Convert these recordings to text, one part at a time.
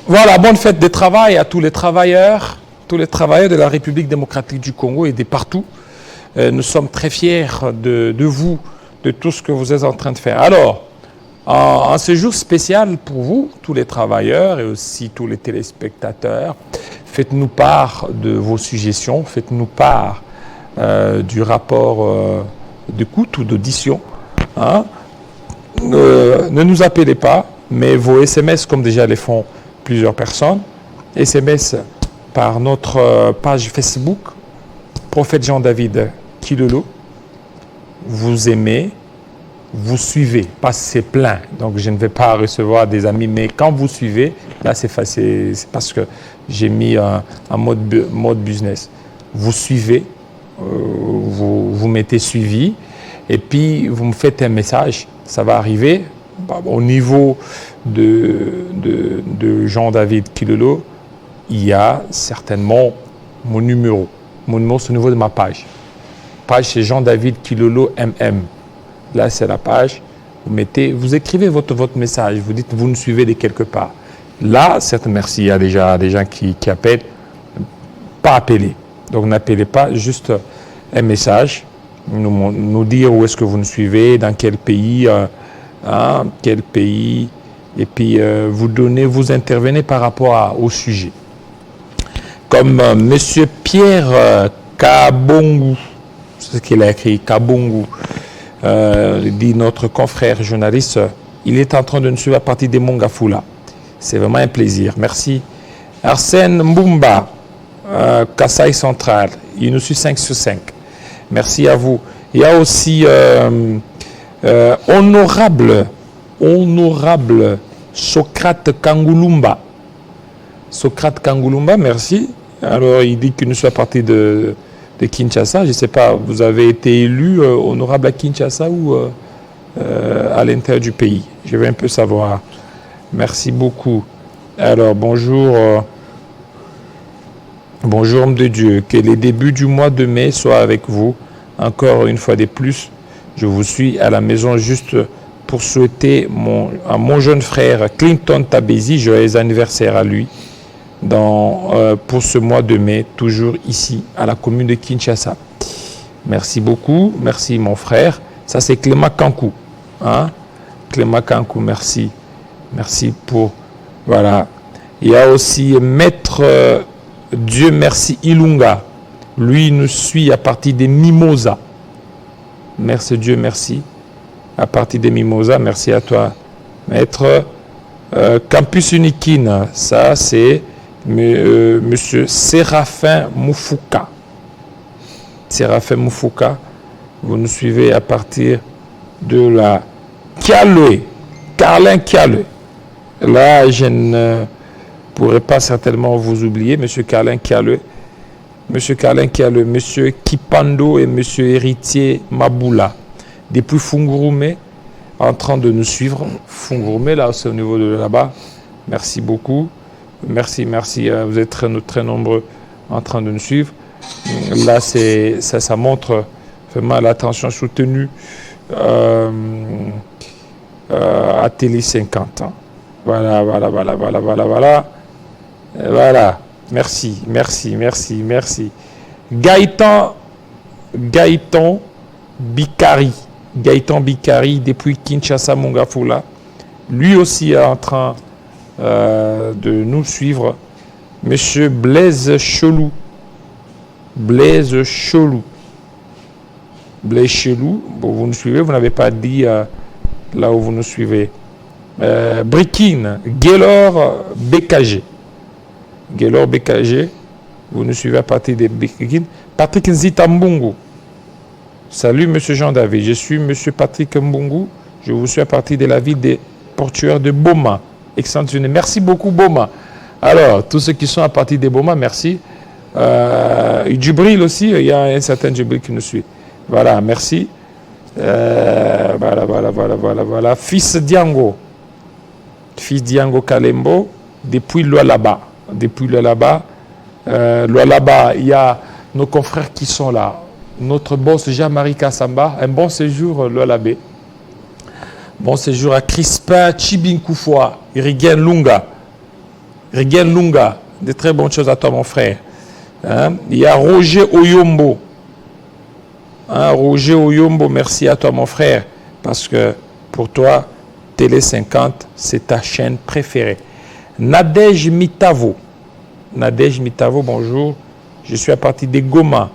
Voilà, bonne fête de travail à tous les travailleurs de la République démocratique du Congo et de partout. Nous sommes très fiers de vous, de tout ce que vous êtes en train de faire. Alors, en ce jour spécial pour vous, tous les travailleurs et aussi tous les téléspectateurs, faites-nous part de vos suggestions, faites-nous part du rapport d'écoute ou d'audition. Hein. Ne nous appelez pas, mais vos SMS, comme déjà les font plusieurs personnes, SMS par notre page Facebook, Prophète Jean-David Kilolo, vous aimez, vous suivez, pas c'est plein, donc je ne vais pas recevoir des amis, mais quand vous suivez, là c'est facile, c'est parce que j'ai mis un mode business. Vous suivez, vous mettez suivi, et puis vous me faites un message, ça va arriver. Au niveau de Jean-David Kilolo, il y a certainement mon numéro. Mon numéro, c'est au niveau de ma page. Page, c'est Jean-David Kilolo MM. Là, c'est la page. Vous écrivez votre message. Vous dites, vous nous suivez de quelque part. Là, certes, merci. Il y a déjà des gens qui appellent. Pas appeler. Donc, n'appelez pas, juste un message. Nous dire où est-ce que vous nous suivez, dans quel pays. Quel pays, et puis vous intervenez par rapport au sujet. Comme Monsieur Pierre Kabongu, c'est ce qu'il a écrit, Kabongu, dit notre confrère journaliste, il est en train de nous suivre à partir des Mongafula. C'est vraiment un plaisir. Merci. Arsène Mbumba, Kasaï Central, il nous suit 5 sur 5. Merci à vous. Il y a aussi honorable Socrate Kangulumba. Socrate Kangulumba, merci. Alors, il dit qu'il nous soit parti de Kinshasa. Je ne sais pas, vous avez été élu honorable à Kinshasa ou à l'intérieur du pays? Je veux un peu savoir. Merci beaucoup. Alors, bonjour. Bonjour, homme de Dieu. Que les débuts du mois de mai soient avec vous. Encore une fois de plus. Je vous suis à la maison juste pour souhaiter à mon jeune frère Clinton Tabezi, joyeux anniversaire à lui, pour ce mois de mai, toujours ici, à la commune de Kinshasa. Merci beaucoup, merci mon frère. Ça c'est Clément Kankou. Hein? Clément Kankou, merci. Merci pour... Voilà. Il y a aussi Maître Dieu merci Ilunga. Lui, il nous suit à partir des Mimosas. Merci Dieu, merci. À partir des Mimosas, merci à toi, Maître. Campus Unikine, ça c'est Monsieur Séraphin Moufouka. Séraphin Moufouka, vous nous suivez à partir de la Kialé, Carlin Kialé. Là, je ne pourrais pas certainement vous oublier, Monsieur Carlin Kialé. Monsieur Carlin Kialé, Monsieur Kipando et Monsieur Héritier Maboula. Depuis Fungurume, en train de nous suivre. Fungurume, là, c'est au niveau de là-bas. Merci beaucoup. Merci. Vous êtes très nombreux en train de nous suivre. Là, ça montre vraiment l'attention soutenue à Télé 50 ans. Voilà. Voilà. Merci. Gaëtan Bikari. Gaëtan Bikari, depuis Kinshasa, Mongafula. Lui aussi est en train de nous suivre. Monsieur Blaise Chelou. Blaise Chelou. Bon, vous nous suivez, vous n'avez pas dit là où vous nous suivez. Brikine, Gaylor BKG. Gaylor BKG, vous nous suivez à partir des Brikine. Patrick Nzitambungu. Salut Monsieur Jean-David, je suis Monsieur Patrick Mbungu. Je vous suis à partir de la ville des portuaires de Boma. Excellente journée. Merci beaucoup Boma. Alors, tous ceux qui sont à partir de Boma, merci. Djibril aussi, il y a un certain Djibril qui nous suit. Voilà, merci. Voilà. Fils Diango Kalembo, depuis Lualaba. Lualaba, il y a nos confrères qui sont là. Notre boss Jean-Marie Kassamba, un bon séjour Lualabé. Bon séjour à Crispin Chibinkoufoua, Irigien Lunga. Riguel Lunga, de très bonnes choses à toi, mon frère. Hein? Il y a Roger Oyombo. Hein, Roger Oyombo, merci à toi, mon frère, parce que pour toi, Télé 50, c'est ta chaîne préférée. Nadège Mitavo. Nadège Mitavo, bonjour. Je suis à partir des Goma.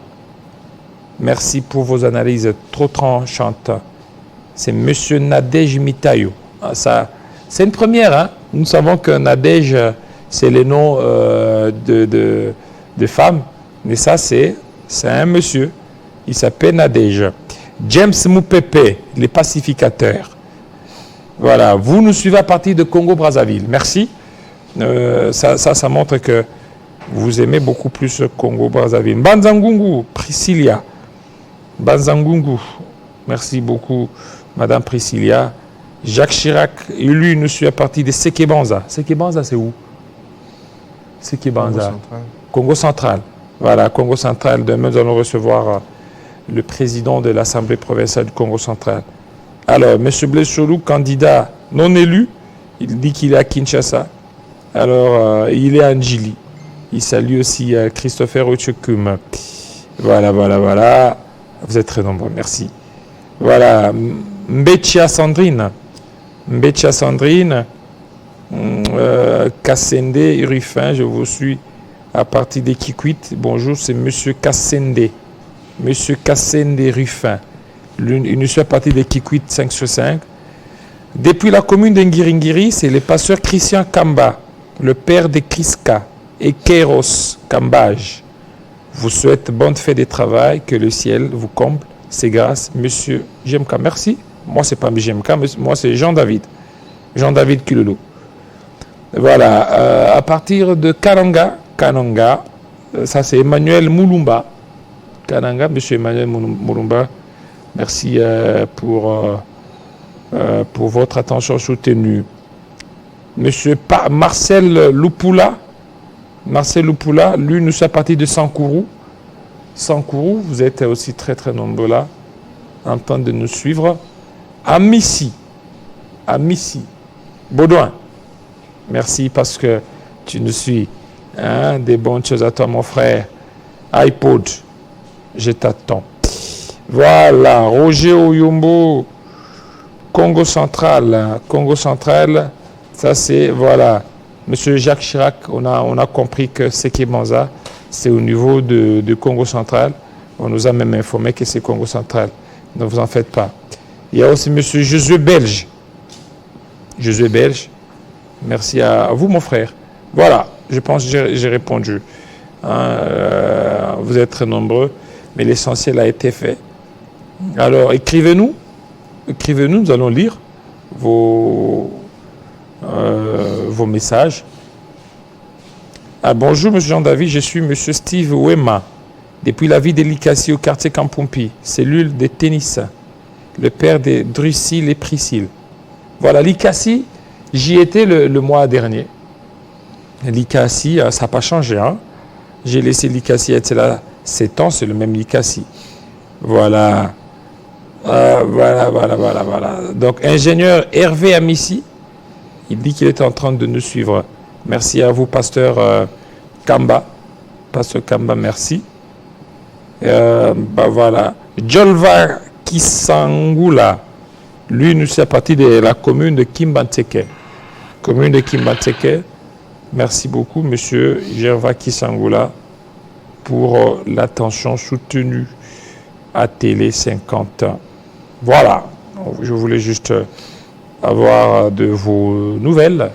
Merci pour vos analyses trop tranchantes. C'est Monsieur Nadège Mitayo. Ah, ça, c'est une première. Hein? Nous savons que Nadège, c'est le nom de femmes. Mais ça, c'est un monsieur. Il s'appelle Nadège. James Moupepe, les pacificateurs. Voilà, vous nous suivez à partir de Congo-Brazzaville. Merci. Ça montre que vous aimez beaucoup plus Congo-Brazzaville. Banzangungu, Priscilla. Banzangungu, merci beaucoup, Madame Priscilla. Jacques Chirac, lui, nous suit à partir de Sekebanza. Sekebanza, c'est où? Sekebanza. Congo central. Voilà, Congo central. Demain, nous allons recevoir le président de l'Assemblée provinciale du Congo central. Alors, M. Blessolou, candidat non élu, il dit qu'il est à Kinshasa. Alors, il est à Njili. Il salue aussi Christopher Ochekum. Voilà. Vous êtes très nombreux, merci. Voilà, Mbetchia Sandrine. Mbetchia Sandrine, Kassende Ruffin, je vous suis à partir des Kikwit. Bonjour, c'est M. Kassende. M. Kassende Ruffin. Il nous suit à partir des Kikwit 5 sur 5. Depuis la commune d'Ngiringiri, c'est le pasteur Christian Kamba, le père de Kriska et Kéros Kambaj. Vous souhaite bonne fête de travail, que le ciel vous comble. C'est grâce, Monsieur Jemka. Merci. Moi, c'est pas Jemka, moi, c'est Jean-David. Jean-David Kilolo. Voilà. À partir de Kananga, ça c'est Emmanuel Moulumba. Kananga, Monsieur Emmanuel Moulumba. Merci pour votre attention soutenue. Monsieur Marcel Lupula. Marcel Lupula, lui, nous sommes partis de Sankourou. Sankourou, vous êtes aussi très très nombreux là, en train de nous suivre. À Missy, Baudouin, merci parce que tu nous suis. Hein, des bonnes choses à toi, mon frère. iPod, je t'attends. Voilà, Roger Oyombo, Congo central, ça c'est, voilà. Monsieur Jacques Chirac, on a compris que Sekebanza, c'est au niveau de Congo central. On nous a même informé que c'est Congo central. Ne vous en faites pas. Il y a aussi Monsieur Josué Belge. Josué Belge, merci à vous, mon frère. Voilà, je pense que j'ai répondu. Vous êtes très nombreux, mais l'essentiel a été fait. Alors, écrivez-nous, nous allons lire vos messages. Bonjour, M. Jean-David, je suis M. Steve Wema, depuis la ville de Likassi au quartier Kampumpi, cellule de tennis, le père de Drusille et Priscille. Voilà, Likassi, j'y étais le mois dernier. Likassi, ça n'a pas changé. Hein? J'ai laissé Likassi être là 7 ans, c'est le même Likassi. Voilà. Voilà. Donc, ingénieur Hervé Amissi, il dit qu'il est en train de nous suivre. Merci à vous, pasteur Kamba. Pasteur Kamba, merci. Voilà. Jolva Kisangula, lui, nous sommes parti de la commune de Kimbanteke. Merci beaucoup, monsieur Jolva Kisangula, pour l'attention soutenue à Télé 50. Voilà. Je voulais juste avoir de vos nouvelles.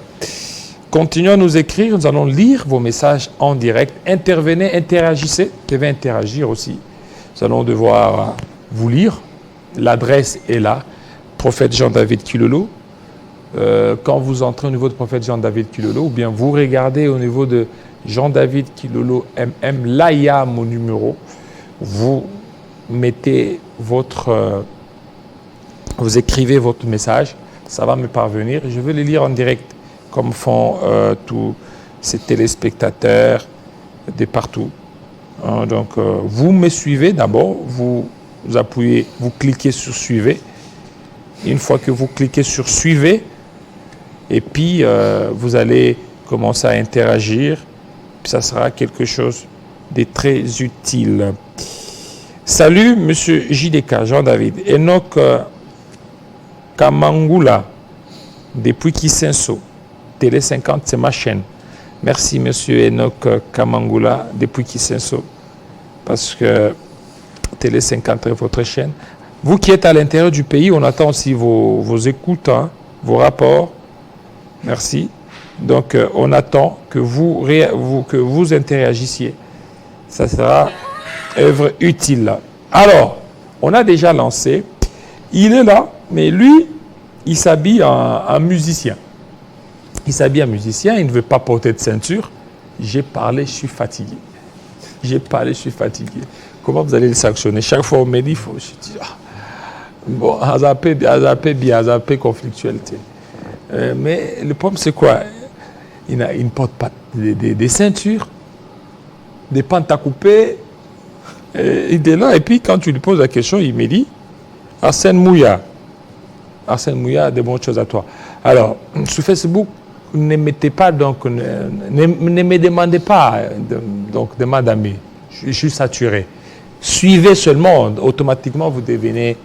Continuez à nous écrire, nous allons lire vos messages en direct. Intervenez, interagissez, vous devez interagir aussi. Nous allons devoir vous lire. L'adresse est là, prophète Jean-David Kilolo. Quand vous entrez au niveau de prophète Jean-David Kilolo, ou bien vous regardez au niveau de Jean-David Kilolo MM, là il y a mon numéro. Vous mettez vous écrivez votre message, ça va me parvenir et je vais le lire en direct, comme font tous ces téléspectateurs de partout. Donc, vous me suivez d'abord, vous appuyez, vous cliquez sur suivez. Une fois que vous cliquez sur suivez, et puis vous allez commencer à interagir. Puis ça sera quelque chose de très utile. Salut, monsieur JDK, Jean-David. Enoch Kamangula, depuis Kisenso. Télé 50, c'est ma chaîne. Merci, monsieur Enoch Kamangula, depuis Kisenso. Parce que Télé 50 est votre chaîne. Vous qui êtes à l'intérieur du pays, on attend aussi vos écoutes, hein, vos rapports. Merci. Donc, on attend que vous interagissiez. Ça sera œuvre utile. Alors, on a déjà lancé. Il est là, mais lui, il s'habille en musicien. Il s'habille en musicien, il ne veut pas porter de ceinture. J'ai parlé, je suis fatigué. J'ai parlé, je suis fatigué. Comment vous allez le sanctionner? Chaque fois, on me dit, je dis, bon, azapé bien, azapé conflictualité. Mais le problème, c'est quoi? Il ne porte pas des ceintures, des pantes à couper. Il est là, et puis quand tu lui poses la question, il me dit, Arsène Mouya a des bonnes choses à toi. Alors, sur Facebook, ne mettez pas, donc, ne me demandez pas, donc, de m'adammer. Je suis saturé. Suivez seulement, automatiquement, vous devenez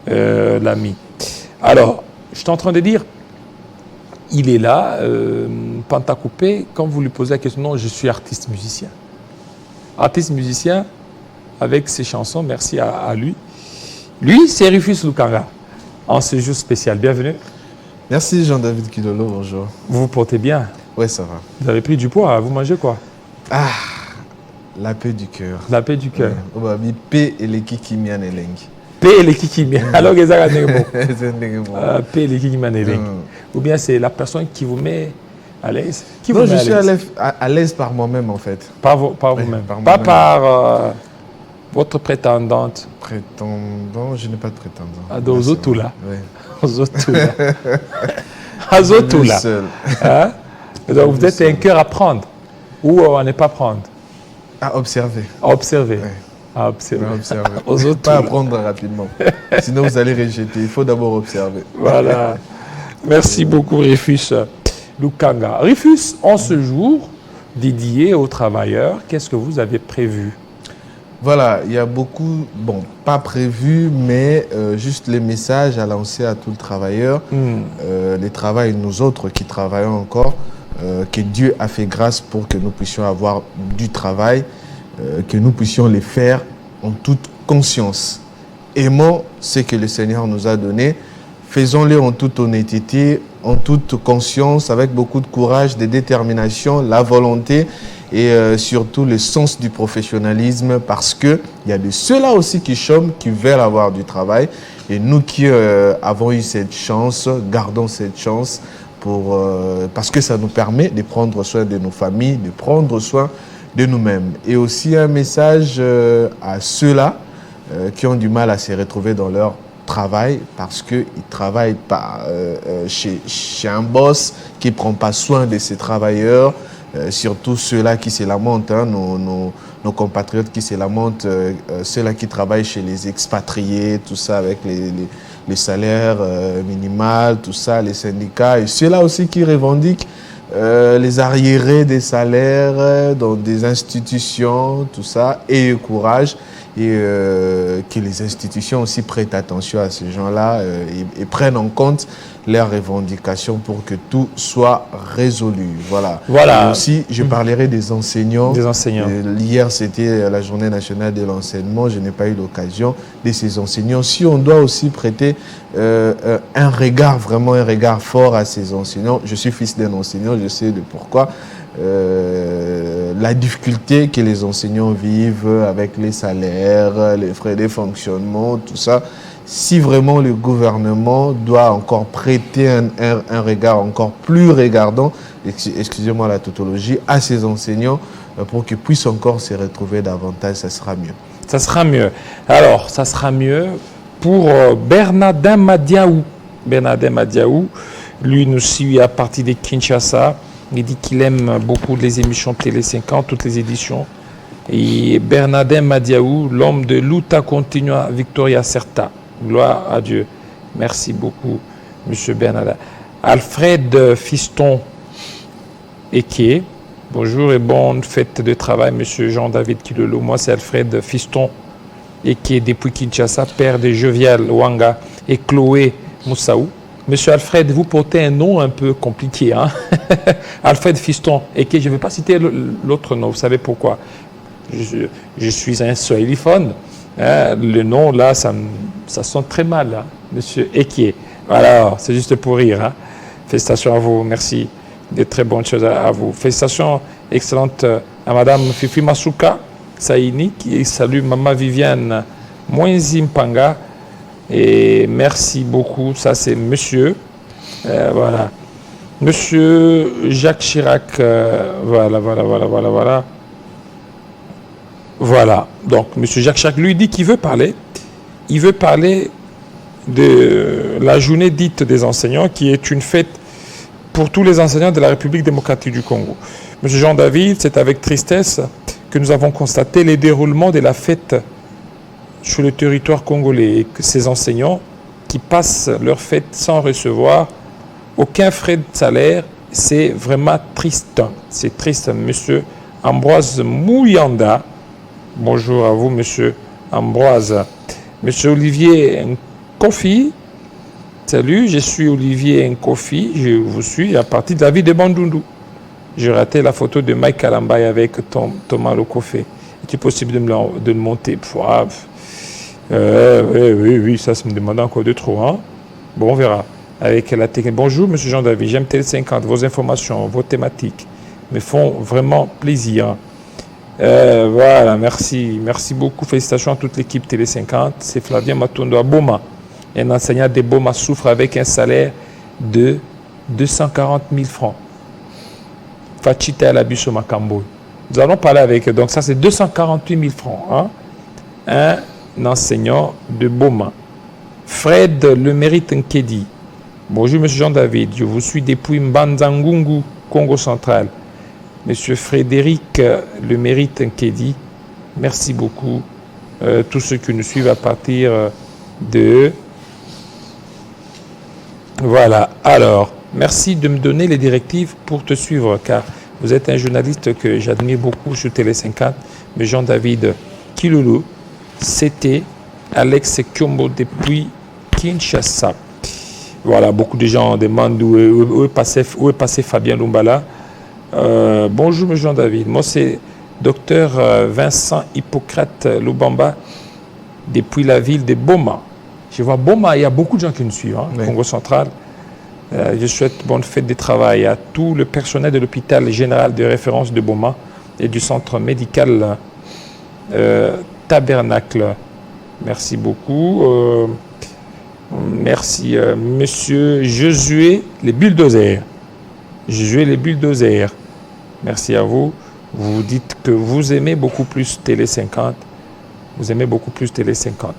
l'ami. Alors, je suis en train de dire, il est là, pente à couper, quand vous lui posez la question, non, je suis artiste musicien. Artiste musicien, avec ses chansons, merci à lui. Lui, c'est Rufus Lukanga, en ce jour spécial. Bienvenue. Merci Jean-David Kidolo, bonjour. Vous vous portez bien? Oui, ça va. Vous avez pris du poids, vous mangez quoi? Ah, la paix du cœur. La paix du cœur. Oui, paix et les kikimian et lengi. Paix et les kikimian. Alors, ils ont paix et les kikimian et lengi. Ou bien c'est la personne qui vous met à l'aise? Non, je suis à l'aise par moi-même en fait. Par vous-même? Par pas par votre prétendante? Prétendant, je n'ai pas de prétendant. Ah, aux autres là. Oui. Aux autres là. Aux autres là. Hein? Donc vous êtes un cœur à prendre ou à ne pas prendre? À observer. À observer. Oui. À observer. À observer. Aux autres pas à prendre rapidement. Sinon vous allez rejeter. Il faut d'abord observer. Voilà. Merci beaucoup Rufus Lukanga. Rufus, en ce jour dédié aux travailleurs, qu'est-ce que vous avez prévu? Voilà, il y a beaucoup, bon, pas prévu, mais juste les messages à lancer à tous les travailleurs, les travailleurs, nous autres qui travaillons encore, que Dieu a fait grâce pour que nous puissions avoir du travail, que nous puissions les faire en toute conscience. Aimons ce que le Seigneur nous a donné, faisons-le en toute honnêteté, en toute conscience, avec beaucoup de courage, de détermination, la volonté, et surtout le sens du professionnalisme, parce qu'il y a de ceux-là aussi qui chôment, qui veulent avoir du travail. Et nous qui avons eu cette chance, gardons cette chance parce que ça nous permet de prendre soin de nos familles, de prendre soin de nous-mêmes. Et aussi un message à ceux-là qui ont du mal à se retrouver dans leur travail parce qu'ils ne travaillent pas chez un boss qui ne prend pas soin de ses travailleurs. Surtout ceux-là qui se lamentent, hein, nos compatriotes qui se lamentent, ceux-là qui travaillent chez les expatriés, tout ça avec les salaires minimaux, tout ça, les syndicats, et ceux-là aussi qui revendiquent les arriérés des salaires dans des institutions, tout ça, et courage, et que les institutions aussi prêtent attention à ces gens-là et prennent en compte leurs revendications pour que tout soit résolu. Voilà. Et aussi, je parlerai des enseignants. Des enseignants. Hier, c'était la journée nationale de l'enseignement. Je n'ai pas eu l'occasion de ces enseignants. Si on doit aussi prêter un regard, vraiment un regard fort à ces enseignants. Je suis fils d'un enseignant, je sais de pourquoi. La difficulté que les enseignants vivent avec les salaires, les frais de fonctionnement, tout ça. Si vraiment le gouvernement doit encore prêter un regard encore plus regardant, excusez-moi la tautologie, à ces enseignants pour qu'ils puissent encore se retrouver davantage, ça sera mieux. Ça sera mieux. Alors, ça sera mieux pour Bernardin Madiaou. Bernardin Madiaou, lui nous suit à partir de Kinshasa. Il dit qu'il aime beaucoup les émissions Télé 50, toutes les éditions. Et Bernardin Madiaou, l'homme de Luta Continua Victoria Certa. Gloire à Dieu. Merci beaucoup, M. Bernardin. Alfred Fiston Eke. Bonjour et bonne fête de travail, monsieur Jean-David Kilolo. Moi, c'est Alfred Fiston Eke depuis Kinshasa, père de Jovial Wanga et Chloé Moussaou. Monsieur Alfred, vous portez un nom un peu compliqué, hein? Alfred Fiston Eke, je ne vais pas citer l'autre nom, vous savez pourquoi? Je suis un swahiliphone. Hein, le nom, là, ça sonne très mal, hein, monsieur Eke. Voilà, c'est juste pour rire. Hein. Félicitations à vous, merci. De très bonnes choses à vous. Félicitations excellentes à madame Fifi Masuka Saini, qui salue maman Viviane Mwenzimpanga. Et merci beaucoup. Ça, c'est monsieur. Voilà. Monsieur Jacques Chirac. Voilà. Voilà. Donc, monsieur Jacques Chirac lui dit qu'il veut parler. Il veut parler de la journée dite des enseignants, qui est une fête pour tous les enseignants de la République démocratique du Congo. Monsieur Jean-David, c'est avec tristesse que nous avons constaté les déroulements de la fête sur le territoire congolais et que ces enseignants qui passent leur fête sans recevoir aucun frais de salaire, c'est vraiment triste. C'est triste, monsieur Ambroise Mouyanda. Bonjour à vous, monsieur Ambroise. Monsieur Olivier Nkofi. Salut, je suis Olivier Nkofi. Je vous suis à partir de la ville de Bandundu. J'ai raté la photo de Mike Kalambay avec Thomas Lokofé. Est-il possible de le monter? Oui, ça me demande encore de trop. Hein? Bon, on verra. Avec la technique. Bonjour, monsieur Jean-David. J'aime Télé 50. Vos informations, vos thématiques me font vraiment plaisir. Voilà, merci. Merci beaucoup. Félicitations à toute l'équipe Télé 50. C'est Flavien Matondo à Boma. Un enseignant de Boma souffre avec un salaire de 240 000 francs. Fachita Alabiso Makambo. Nous allons parler avec eux. Donc, ça, c'est 248 000 francs. Hein? Un enseignant de Boma. Fred Le Mérite Nkedi. Bonjour, monsieur Jean-David. Je vous suis depuis Mbanzangungu, Congo central. Monsieur Frédéric Le Mérite Nkedi. Merci beaucoup. Tous ceux qui nous suivent à partir de... Voilà. Alors, merci de me donner les directives pour te suivre, car vous êtes un journaliste que j'admire beaucoup sur Télé 50. Mais Jean-David Kilolo, c'était Alex Kyombo depuis Kinshasa. Voilà, beaucoup de gens demandent où est passé Fabien Lumbala. Bonjour, monsieur Jean-David. Moi, c'est docteur Vincent Hippocrate Lubamba depuis la ville de Boma. Je vois Boma, il y a beaucoup de gens qui nous suivent, hein, oui. Congo central. Je souhaite bonne fête de travail à tout le personnel de l'hôpital général de référence de Boma et du centre médical Tabernacle. Merci beaucoup. Merci, monsieur Josué les bulldozers. Josué les bulldozers. Merci à vous. Vous dites que vous aimez beaucoup plus Télé 50. Vous aimez beaucoup plus Télé 50.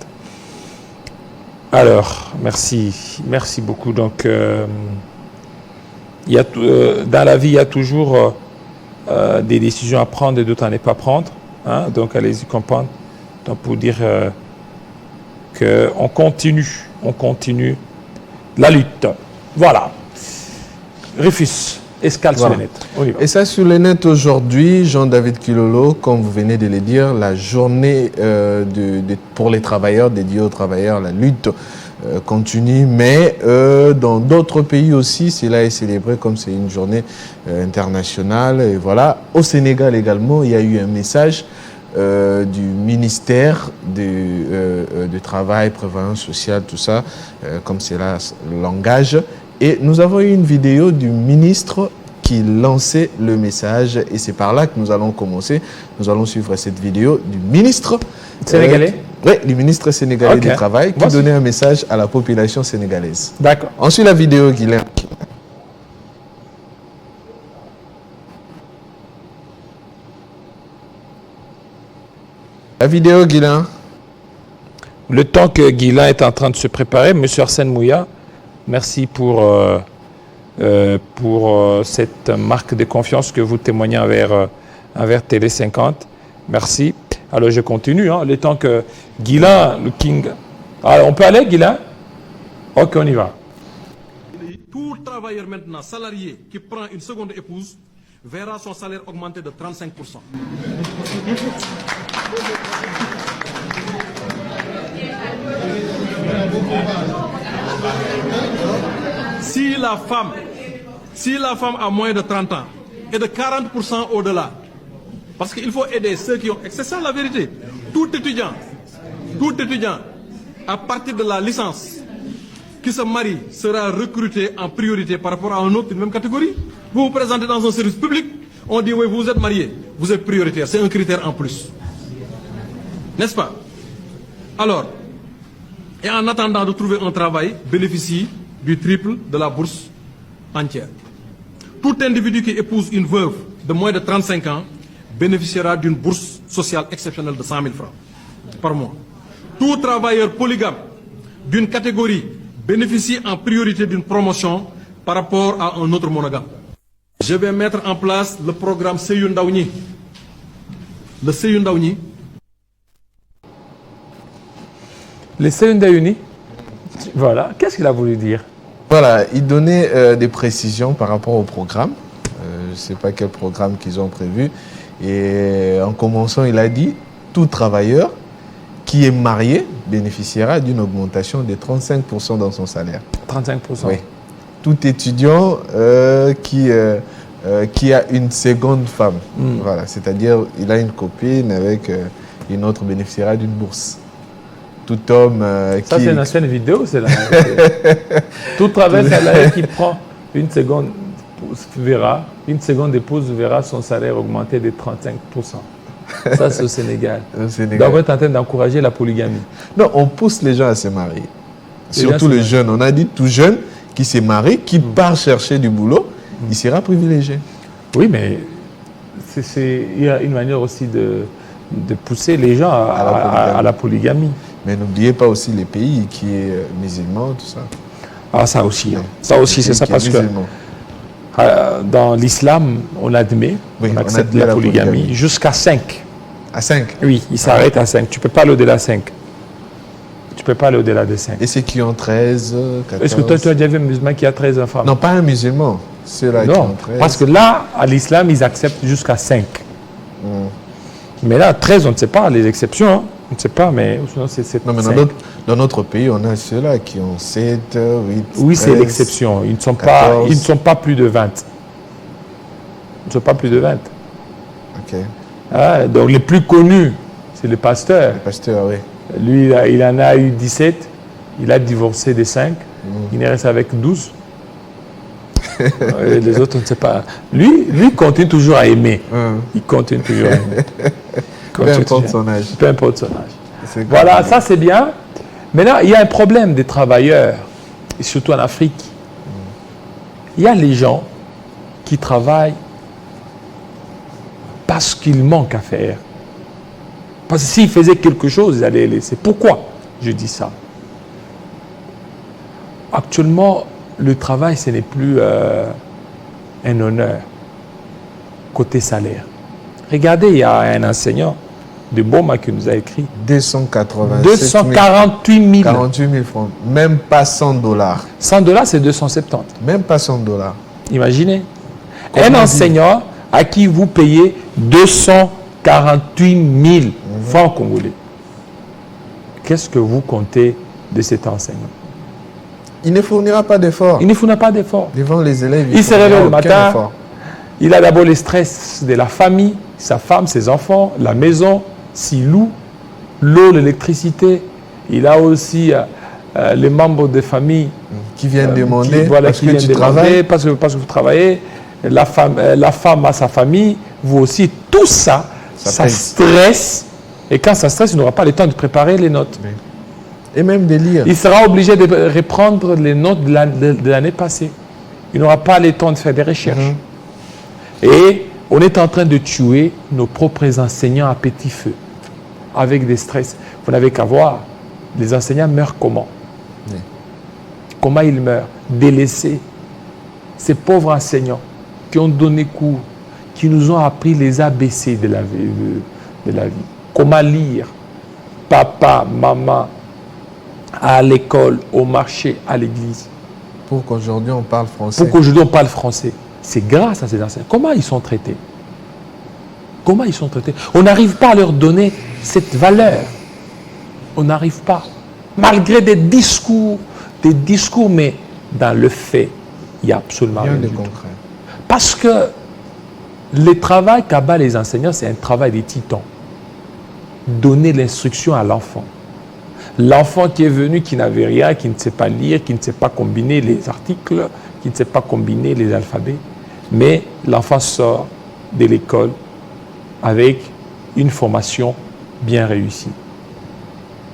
Alors, merci beaucoup. Donc, il y a, dans la vie, il y a toujours des décisions à prendre et d'autres à ne pas prendre. Hein? Donc, allez-y comprendre. Donc, pour dire qu'on continue la lutte. Voilà. Rufus, escale voilà. Sur les nets. On y va. Et ça, sur les nets aujourd'hui, Jean-David Kilolo, comme vous venez de le dire, la journée pour les travailleurs, dédiée aux travailleurs, la lutte continue, mais dans d'autres pays aussi, cela est célébré comme c'est une journée internationale. Et voilà. Au Sénégal également, il y a eu un message du ministère du Travail, Prévoyance sociale, tout ça, comme c'est là le langage. Et nous avons eu une vidéo du ministre qui lançait le message et c'est par là que nous allons commencer. Nous allons suivre cette vidéo du ministre sénégalais. Oui, du ministre sénégalais du Travail qui donnait un message à la population sénégalaise. D'accord. Ensuite, la vidéo qu'il a... La vidéo, Guilain. Le temps que Guilain est en train de se préparer, M. Arsène Mouya, merci pour cette marque de confiance que vous témoignez envers Télé 50. Merci. Alors, je continue. Hein, le temps que Guilain, le King... Alors, on peut aller, Guilain? Ok, on y va. Tout travailleur maintenant salarié qui prend une seconde épouse verra son salaire augmenter de 35%. Si la femme a moins de 30 ans et de 40% au-delà, parce qu'il faut aider ceux qui ont... C'est ça la vérité. Tout étudiant, à partir de la licence, qui se marie sera recruté en priorité par rapport à un autre d'une même catégorie. Vous vous présentez dans un service public, on dit oui, vous êtes marié, vous êtes prioritaire, c'est un critère en plus. N'est-ce pas? Alors, et en attendant de trouver un travail, bénéficie du triple de la bourse entière. Tout individu qui épouse une veuve de moins de 35 ans bénéficiera d'une bourse sociale exceptionnelle de 100 000 francs par mois. Tout travailleur polygame d'une catégorie bénéficie en priorité d'une promotion par rapport à un autre monogame. Je vais mettre en place le programme Seyou Ndaouni. Le Seyou Ndaouni. Le Seyou Ndaouni, voilà, qu'est-ce qu'il a voulu dire? Voilà, il donnait des précisions par rapport au programme. Je ne sais pas quel programme qu'ils ont prévu. Et en commençant, il a dit, tout travailleur qui est marié bénéficiera d'une augmentation de 35% dans son salaire. 35%. Oui. Tout étudiant qui a une seconde femme, voilà, c'est-à-dire il a une copine avec une autre bénéficiera d'une bourse. Tout homme ça, c'est une ancienne vidéo, c'est là. Tout travailleur salarié qui prend une seconde épouse verra son salaire augmenter de 35%. Ça, c'est au Sénégal. Donc, on est en train d'encourager la polygamie. Non, on pousse les gens à se marier. Surtout les jeunes. On a dit tout jeune qui se marie, qui part chercher du boulot, il sera privilégié. Oui, mais il y a une manière aussi de pousser les gens à la polygamie. Mais n'oubliez pas aussi les pays qui est musulmans, tout ça. Ah, ça aussi. Hein. Ça aussi, c'est ça parce que dans l'islam, on admet, on accepte la polygamie jusqu'à 5. À 5? Oui, il s'arrête à 5. Tu ne peux pas aller au-delà de 5. Tu ne peux pas aller au-delà de 5. Et ceux qui ont 13, 14... Est-ce que toi, tu as déjà vu un musulman qui a 13 enfants? Non, pas un musulman. Ceux-là qui ont 13. Parce que là, à l'islam, ils acceptent jusqu'à 5. Mais là, 13, on ne sait pas, les exceptions. Hein. On ne sait pas, mais sinon, c'est non, mais dans notre pays, on a ceux-là qui ont 7, 8, oui, c'est l'exception. Ils ne sont pas plus de 20. Ils ne sont pas plus de 20. OK. Ah, donc, les plus connus, c'est le pasteur. Le pasteur, oui. Lui, il en a eu 17. Il a divorcé des 5. Il est resté avec 12. Les autres, on ne sait pas. Lui, il continue toujours à aimer. Il continue toujours à aimer. Peu importe son âge. Peu importe son âge. Voilà, ça c'est bien. Maintenant, il y a un problème des travailleurs, et surtout en Afrique. Il y a les gens qui travaillent parce qu'il manque à faire. Parce que s'ils faisaient quelque chose, ils allaient laisser. Pourquoi je dis ça? Actuellement, le travail, ce n'est plus un honneur côté salaire. Regardez, il y a un enseignant de Boma qui nous a écrit 248 000. 48 000 francs. Même pas 100 dollars. 100 dollars, c'est 270. Même pas 100 dollars. Imaginez. Un enseignant à qui vous payez 248 000 francs congolais. Qu'est-ce que vous comptez de cet enseignant? Il ne fournira pas d'efforts. Il ne fournira pas d'efforts. Devant les élèves, il se réveille le matin. Il a d'abord le stress de la famille, sa femme, ses enfants, la maison, s'il loue, l'eau, l'électricité. Il a aussi les membres de famille qui viennent demander parce que tu travailles. Parce que vous travaillez. La femme a sa famille, vous aussi. Tout ça, ça stresse. Et quand ça stresse, il n'aura pas le temps de préparer les notes. Oui. Et même de lire. Il sera obligé de reprendre les notes de l'année passée. Il n'aura pas le temps de faire des recherches. Et on est en train de tuer nos propres enseignants à petit feu, avec des stress. Vous n'avez qu'à voir, les enseignants meurent comment? Comment ils meurent? Délaissés. Ces pauvres enseignants qui ont donné cours, qui nous ont appris les ABC de la vie. Comment lire? Papa, maman, à l'école, au marché, à l'église. Pour qu'aujourd'hui on parle français. Pour qu'aujourd'hui on parle français. c'est grâce à ces enseignants. Comment ils sont traités? Comment ils sont traités? On n'arrive pas à leur donner cette valeur. On n'arrive pas. Malgré des discours, mais dans le fait, il n'y a absolument rien de concret. Parce que le travail qu'abat les enseignants, c'est un travail des titans. Donner l'instruction à l'enfant. L'enfant qui est venu, qui n'avait rien, qui ne sait pas lire, qui ne sait pas combiner les articles, qui ne sait pas combiner les alphabets, mais l'enfant sort de l'école avec une formation bien réussie.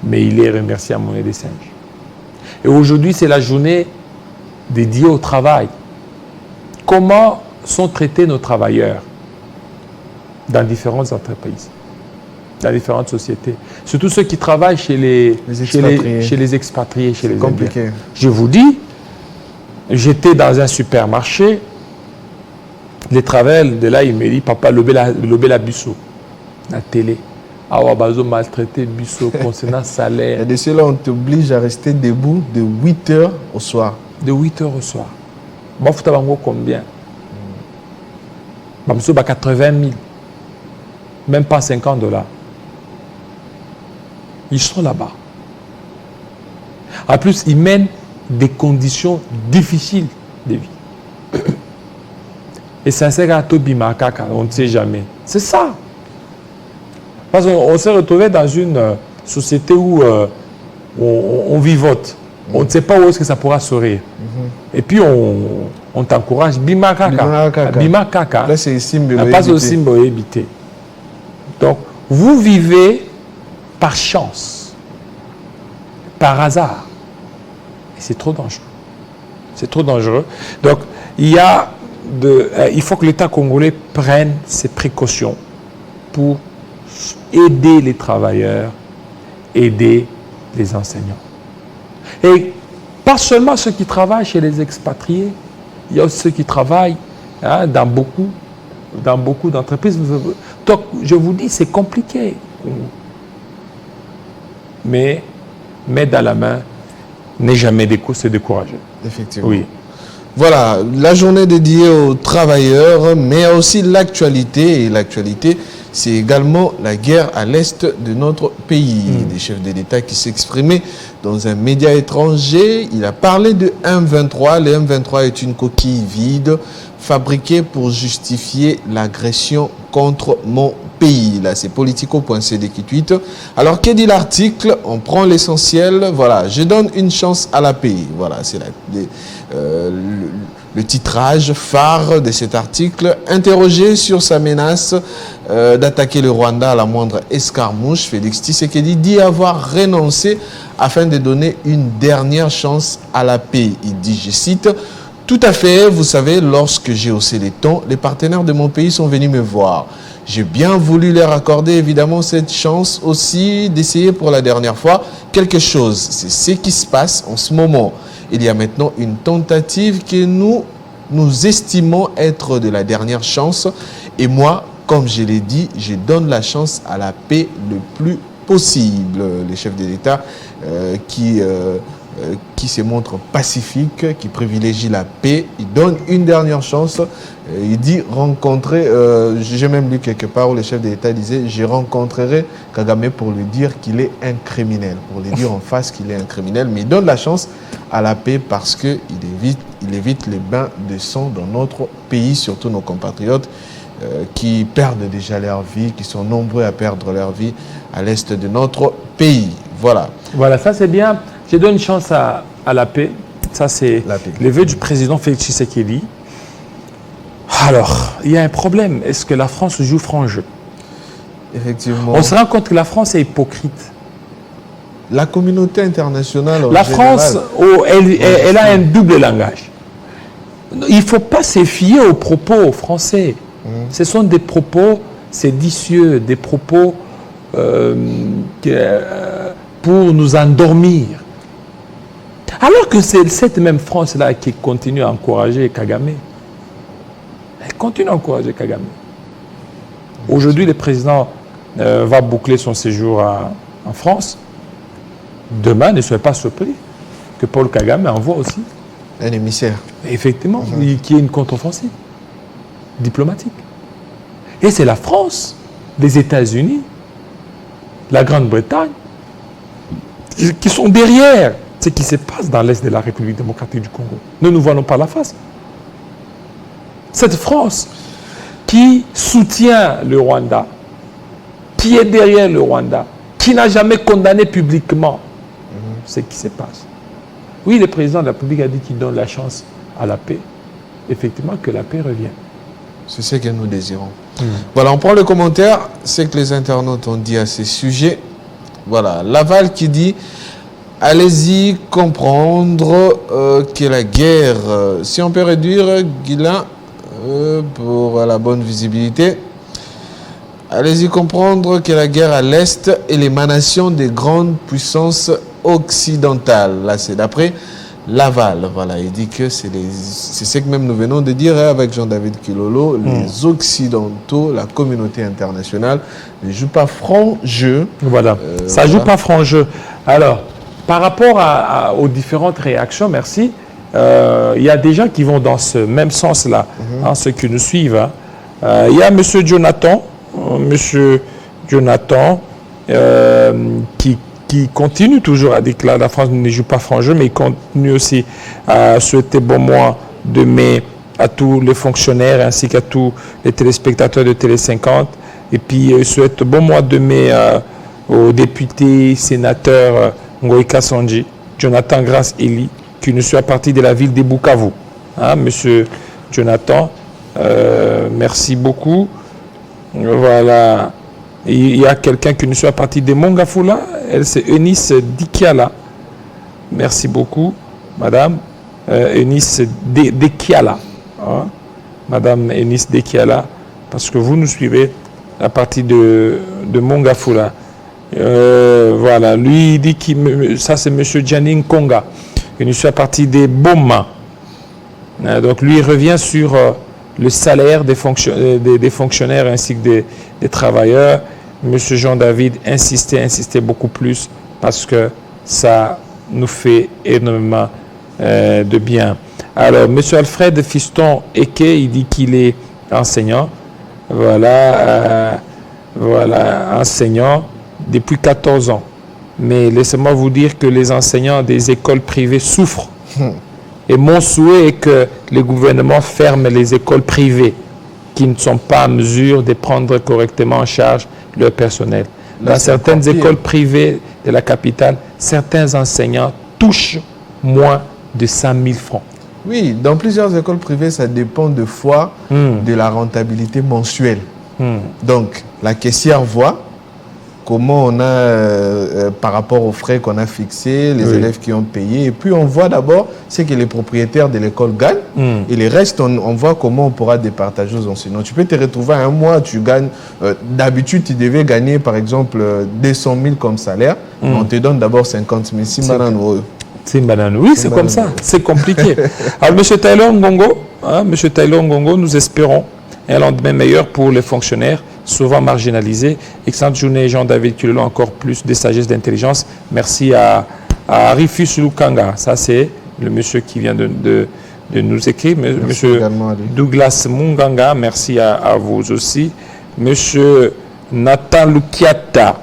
Mais il est remercié à monnaie des singes. Et aujourd'hui, c'est la journée dédiée au travail. Comment sont traités nos travailleurs dans différentes entreprises, dans différentes sociétés, surtout ceux qui travaillent chez les expatriés, chez les compliqué. Indiens. Je vous dis, j'étais dans un supermarché, les travailleurs de là, ils me disent, papa, lobé la busso, la télé. Ah, bazo maltraité busso concernant salaire. Et de cela, on t'oblige à rester debout de 8h au soir. De 8h au soir. Bon, faut t'avoir combien? Bazo, 80 000. Même pas $50. Ils sont là-bas. En plus, ils mènent des conditions difficiles de vie. Et ça sert à Tobi Makaka, on ne sait jamais. C'est ça. Parce qu'on s'est retrouvé dans une société où on vivote. On ne sait pas où est-ce que ça pourra sourire. Et puis on t'encourage. Bimakaka. Là, c'est Simbo. Pas au Simbo évité. Donc, vous vivez par chance, par hasard. Et c'est trop dangereux. C'est trop dangereux. Donc, il faut que l'État congolais prenne ses précautions pour aider les travailleurs, aider les enseignants. Et pas seulement ceux qui travaillent chez les expatriés, il y a aussi ceux qui travaillent dans beaucoup d'entreprises. Donc, je vous dis, c'est compliqué. Mais mettre à la main n'est jamais se décourager. Effectivement. Oui. Voilà, la journée dédiée aux travailleurs, mais aussi l'actualité. Et l'actualité, c'est également la guerre à l'est de notre pays. Des chefs de l'État qui s'exprimaient dans un média étranger. Il a parlé de M23. Le M23 est une coquille vide fabriquée pour justifier l'agression contre mon pays. Là, c'est Politico.cd qui tweet. Alors, que dit l'article? On prend l'essentiel. Voilà, je donne une chance à la paix. Voilà, c'est le titrage phare de cet article. Interrogé sur sa menace d'attaquer le Rwanda à la moindre escarmouche, Félix Tshisekedi dit avoir renoncé afin de donner une dernière chance à la paix. Il dit, je cite, « Tout à fait, vous savez, lorsque j'ai haussé les tons, les partenaires de mon pays sont venus me voir. J'ai bien voulu leur accorder évidemment cette chance aussi d'essayer pour la dernière fois quelque chose. C'est ce qui se passe en ce moment. Il y a maintenant une tentative que nous estimons être de la dernière chance. Et moi, comme je l'ai dit, je donne la chance à la paix le plus possible. » Les chefs de l'État qui se montre pacifique, qui privilégie la paix, il donne une dernière chance. Il dit rencontrer, j'ai même lu quelque part où le chef de l'État disait, je rencontrerai Kagame pour lui dire qu'il est un criminel, pour lui dire en face qu'il est un criminel, mais il donne la chance à la paix parce qu'il évite les bains de sang dans notre pays, surtout nos compatriotes qui perdent déjà leur vie, qui sont nombreux à perdre leur vie à l'est de notre pays. Voilà. Voilà, ça c'est bien. Je donne une chance à la paix. Ça, c'est les vœux du président Félix Tshisekedi. Alors, il y a un problème. Est-ce que la France joue franc jeu? Effectivement. On se rend compte que la France est hypocrite. La communauté internationale, la France, elle a un double langage. Il ne faut pas se fier aux propos français. Ce sont des propos séditieux, des propos pour nous endormir. Alors que c'est cette même France-là qui continue à encourager Kagame. Elle continue à encourager Kagame. Aujourd'hui, le président va boucler son séjour en France. Demain, ne soyez pas surpris que Paul Kagame envoie aussi un émissaire. Effectivement, qui est une contre-offensive. diplomatique. Et c'est la France, les États-Unis, la Grande-Bretagne, qui sont derrière ce qui se passe dans l'Est de la République démocratique du Congo. Ne nous voilons pas la face. Cette France qui soutient le Rwanda, qui est derrière le Rwanda, qui n'a jamais condamné publiquement ce qui se passe. Oui, le président de la République a dit qu'il donne la chance à la paix. Effectivement, que la paix revienne. C'est ce que nous désirons. Voilà, on prend le commentaire. C'est que les internautes ont dit à ces sujets. Voilà, Laval qui dit « Allez-y comprendre que la guerre, si on peut réduire, Guilain, pour la bonne visibilité, allez-y comprendre que la guerre à l'Est est l'émanation des grandes puissances occidentales. » Là, c'est d'après Laval. Voilà, il dit que c'est ce que même nous venons de dire avec Jean-David Kilolo, les Occidentaux, la communauté internationale ne joue pas franc jeu. Voilà, ça ne joue pas franc jeu. Alors, par rapport aux différentes réactions, merci, il y a des gens qui vont dans ce même sens-là, ceux qui nous suivent. Il y a M. Jonathan, qui continue toujours à dire que la France ne joue pas franc jeu, mais il continue aussi à souhaiter bon mois de mai à tous les fonctionnaires ainsi qu'à tous les téléspectateurs de Télé 50. Et puis il souhaite bon mois de mai aux députés, sénateurs Ngoï Kassonji, Jonathan Grace Eli, qui nous soit parti de la ville de Bukavu. Monsieur Jonathan, merci beaucoup. Voilà. Il y a quelqu'un qui nous soit parti de Mongafula, elle c'est Eunice Dikiala. Merci beaucoup, madame. Eunice Dikiala. Madame Eunice Dikiala, parce que vous nous suivez à partir de Mongafula. Voilà, lui il dit que ça c'est monsieur Janine Konga. Il nous soit parti de Boma. Donc lui il revient sur le salaire des fonctionnaires ainsi que des travailleurs. Monsieur Jean-David insistait beaucoup plus parce que ça nous fait énormément de bien. Alors, monsieur Alfred Fiston Eke, il dit qu'il est enseignant. Voilà, enseignant depuis 14 ans. Mais laissez-moi vous dire que les enseignants des écoles privées souffrent. Et mon souhait est que le gouvernement ferme les écoles privées qui ne sont pas en mesure de prendre correctement en charge leur personnel. Dans certaines écoles privées de la capitale, certains enseignants touchent moins de 100 000 francs. Oui, dans plusieurs écoles privées, ça dépend de fois de la rentabilité mensuelle. Donc, la caissière voit comment on a, par rapport aux frais qu'on a fixés, les élèves qui ont payé. Et puis, on voit d'abord ce que les propriétaires de l'école gagnent. Et les restes, on voit comment on pourra départager aux enseignants. Tu peux te retrouver un mois, tu gagnes... D'habitude, tu devais gagner, par exemple, 200 000 comme salaire. On te donne d'abord 50 000. Oui, c'est comme ça. C'est compliqué. Alors, M. Taylor Ngongo, nous espérons un lendemain meilleur pour les fonctionnaires, souvent marginalisés. Excellente journée, Jean-David Kilolo, encore plus de sagesse, d'intelligence. Merci à Rifus Lukanga. Ça, c'est le monsieur qui vient de nous écrire. Monsieur Douglas Munganga, merci à vous aussi. Monsieur Nathan Lukiata.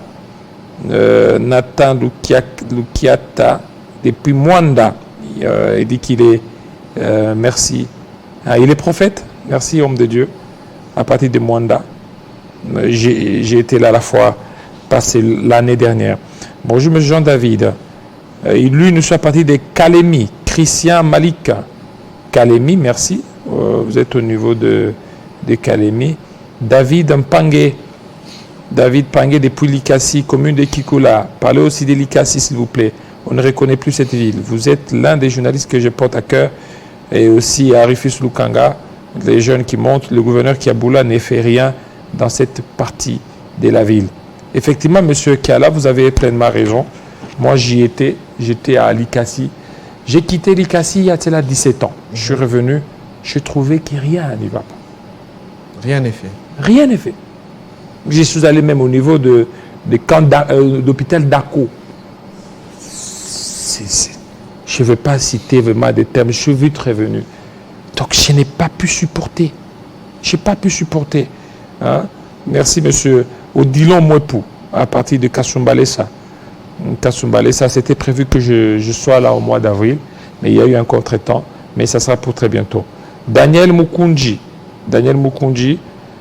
Lukiata, depuis Mwanda. Il dit qu'il est... merci. Il est prophète. Merci, homme de Dieu. À partir de Mwanda. J'ai été là la fois passée l'année dernière. Bonjour, M. Jean-David. Lui, nous sommes à partir de Kalemi. Christian Malika. Kalemi, merci. Vous êtes au niveau de Kalemi. David Mpangue. David Pangue depuis Likasi, commune de Kikula. Parlez aussi de Likasi, s'il vous plaît. On ne reconnaît plus cette ville. Vous êtes l'un des journalistes que je porte à cœur. Et aussi à Rifus Lukanga, les jeunes qui montent. Le gouverneur Kiaboula ne fait rien dans cette partie de la ville. Effectivement, M. Kiala, vous avez pleinement raison. Moi, j'y étais. J'étais à Likasi. J'ai quitté Likasi il y a 17 ans. Je suis revenu. J'ai trouvé que rien n'y va pas. Rien n'est fait. Rien n'est fait. Je suis allé même au niveau de camp d'hôpital d'Ako. Je ne vais pas citer vraiment des termes. Je suis vite revenu. Donc, je n'ai pas pu supporter. Je n'ai pas pu supporter. Hein? Merci, monsieur Odilon Mouepou, à partir de Kasumbalesa. Kasumbalesa, c'était prévu que je sois là au mois d'avril, mais il y a eu un contretemps, mais ça sera pour très bientôt. Daniel Mukunji,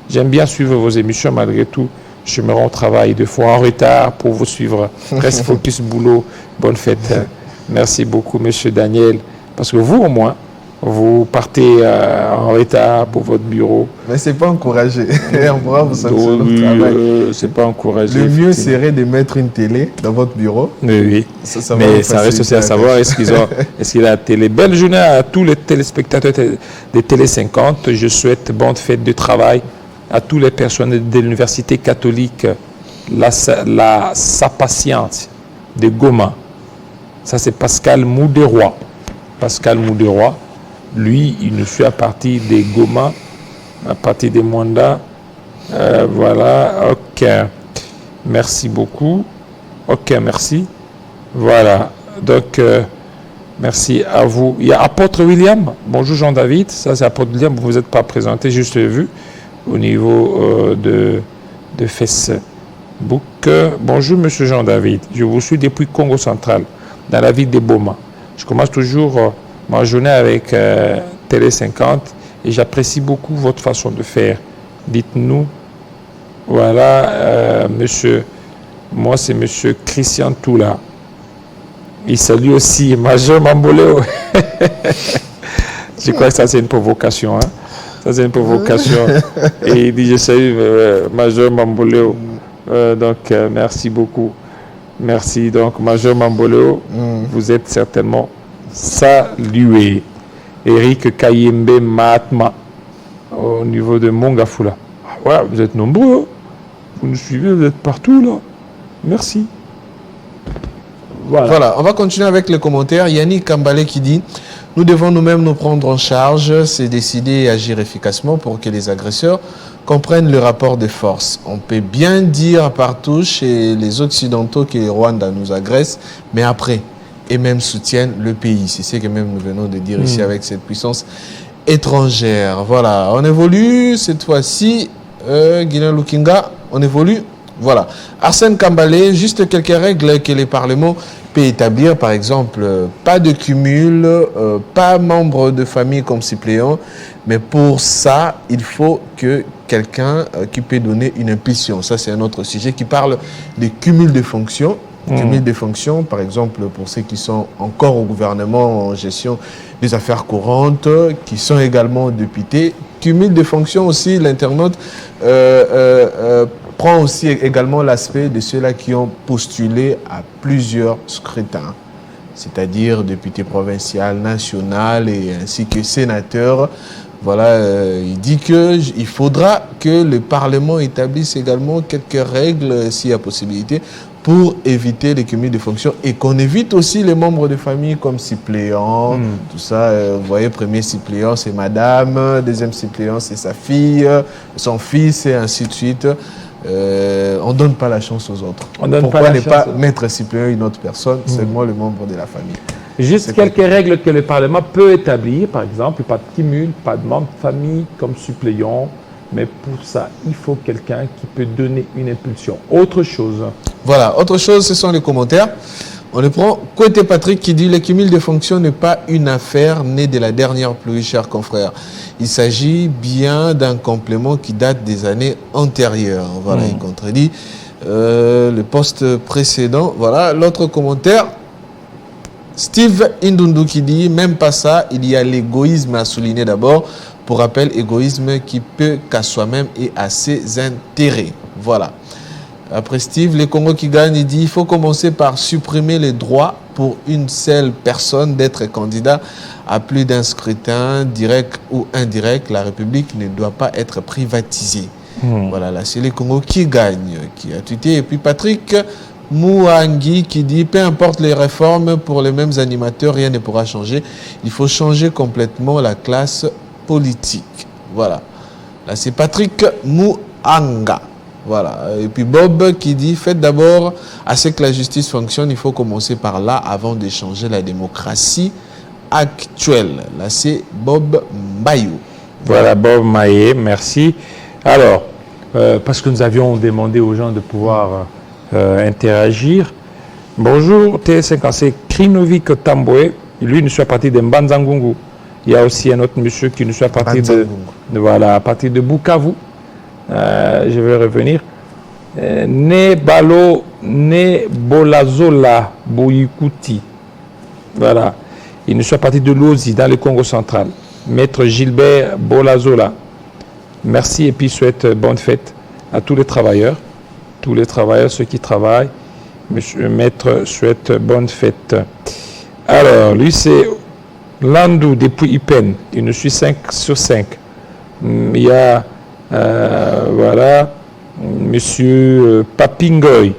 j'aime bien suivre vos émissions, malgré tout. Je me rends au travail 2 fois en retard pour vous suivre. Reste focus boulot. Bonne fête. Merci beaucoup, monsieur Daniel. Parce que vous, au moins, vous partez en retard pour votre bureau. Mais ce n'est pas encouragé. On pourra vous sanctionner au travail. C'est pas encouragé. Le mieux serait de mettre une télé dans votre bureau. Oui. Mais ça reste aussi à savoir, est-ce qu'il y a la télé. Belle journée à tous les téléspectateurs de Télé 50. Je souhaite bonne fête de travail à tous les personnels de l'Université catholique la Sa-Patience de Goma. Ça, c'est Pascal Mouderoy. Pascal Mouderoy, lui, il nous suit à partir des Goma, à partir des Mwanda. Voilà, ok. Merci beaucoup. Ok, merci. Voilà, donc, merci à vous. Il y a Apôtre William. Bonjour Jean-David. Ça, c'est Apôtre William. Vous ne vous êtes pas présenté, juste vu au niveau de Facebook. Bonjour Monsieur Jean-David. Je vous suis depuis Congo central, dans la ville de Boma. Je commence toujours ma journée avec Télé 50 et j'apprécie beaucoup votre façon de faire. Dites-nous, voilà, monsieur, moi c'est monsieur Christian Toula. Il salue aussi Major Mamboleo. Je crois que ça c'est une provocation. Hein? Ça c'est une provocation. Et il dit je salue Major Mamboleo. Donc merci beaucoup. Merci. Donc, Major Mamboleo, vous êtes certainement salué. Eric Kayembe Mahatma, au niveau de Mongafula. Ah, voilà, vous êtes nombreux. Vous nous suivez, vous êtes partout là. Merci. Voilà, on va continuer avec les commentaires. Yannick Kambale qui dit « Nous devons nous-mêmes nous prendre en charge, c'est décider et agir efficacement pour que les agresseurs comprennent le rapport de force. On peut bien dire partout chez les Occidentaux que le Rwanda nous agresse, mais après, et même soutiennent le pays. C'est ce que même nous venons de dire ici avec cette puissance étrangère. Voilà, on évolue cette fois-ci. Guilain Lukinga, on évolue. Voilà. Arsène Kambale, juste quelques règles que les parlements peut établir, par exemple, pas de cumul, pas membre de famille comme suppléant, mais pour ça, il faut que quelqu'un qui peut donner une impulsion. Ça, c'est un autre sujet qui parle de cumul de fonctions. Cumul de fonctions, par exemple, pour ceux qui sont encore au gouvernement en gestion des affaires courantes, qui sont également députés. Cumul de fonctions aussi, l'internaute prend aussi également l'aspect de ceux-là qui ont postulé à plusieurs scrutins, c'est-à-dire député provincial, national et ainsi que sénateur. Voilà, il dit qu'il faudra que le Parlement établisse également quelques règles, s'il y a possibilité, pour éviter les cumuls de fonctions et qu'on évite aussi les membres de famille comme suppléants, tout ça. Vous voyez, premier suppléant, c'est madame, deuxième suppléant, c'est sa fille, son fils et ainsi de suite. On ne donne pas la chance aux autres. Pourquoi ne pas mettre suppléant une autre personne, seulement le membre de la famille? Juste quelques règles que le Parlement peut établir, par exemple, pas de cumul, pas de membre de famille comme suppléant, mais pour ça, il faut quelqu'un qui peut donner une impulsion. Autre chose. Voilà, autre chose, ce sont les commentaires. On le prend. Côté Patrick qui dit « Le cumul de fonctions n'est pas une affaire née de la dernière pluie, chers confrères. Il s'agit bien d'un complément qui date des années antérieures. » Voilà, il contredit le poste précédent. Voilà, l'autre commentaire. Steve Indundu qui dit « Même pas ça, il y a l'égoïsme à souligner d'abord. Pour rappel, égoïsme qui peut qu'à soi-même et à ses intérêts. » Voilà. Après Steve, les Congo qui gagnent, il dit « Il faut commencer par supprimer les droits pour une seule personne d'être candidat à plus d'un scrutin, direct ou indirect. La République ne doit pas être privatisée. » Voilà, là, c'est les Congo qui gagnent, qui a tweeté. Et puis Patrick Mouangi qui dit « Peu importe les réformes pour les mêmes animateurs, rien ne pourra changer. Il faut changer complètement la classe politique. » Voilà. Là, c'est Patrick Mouanga. Voilà. Et puis Bob qui dit « Faites d'abord à ce que la justice fonctionne, il faut commencer par là avant de changer la démocratie actuelle. » Là, c'est Bob Mbayou. Voilà, Bob Maé, merci. Alors, parce que nous avions demandé aux gens de pouvoir interagir. Bonjour, T55, Krinovic Tamboué. Lui, nous sommes à partir de Mbanzangungu. Il y a aussi un autre monsieur qui nous suit à partir voilà, à partir de Bukavu. Je vais revenir. Nebolazola Boyikuti. Voilà. Il nous suit à partir de Lozi, dans le Congo central. Maître Gilbert Bolazola. Merci et puis souhaite bonne fête à tous les travailleurs. Tous les travailleurs, ceux qui travaillent. Monsieur Maître souhaite bonne fête. Alors, lui, c'est Landou depuis Ipen. Il nous suit 5 sur 5. Il y a, voilà, Monsieur Papingoy.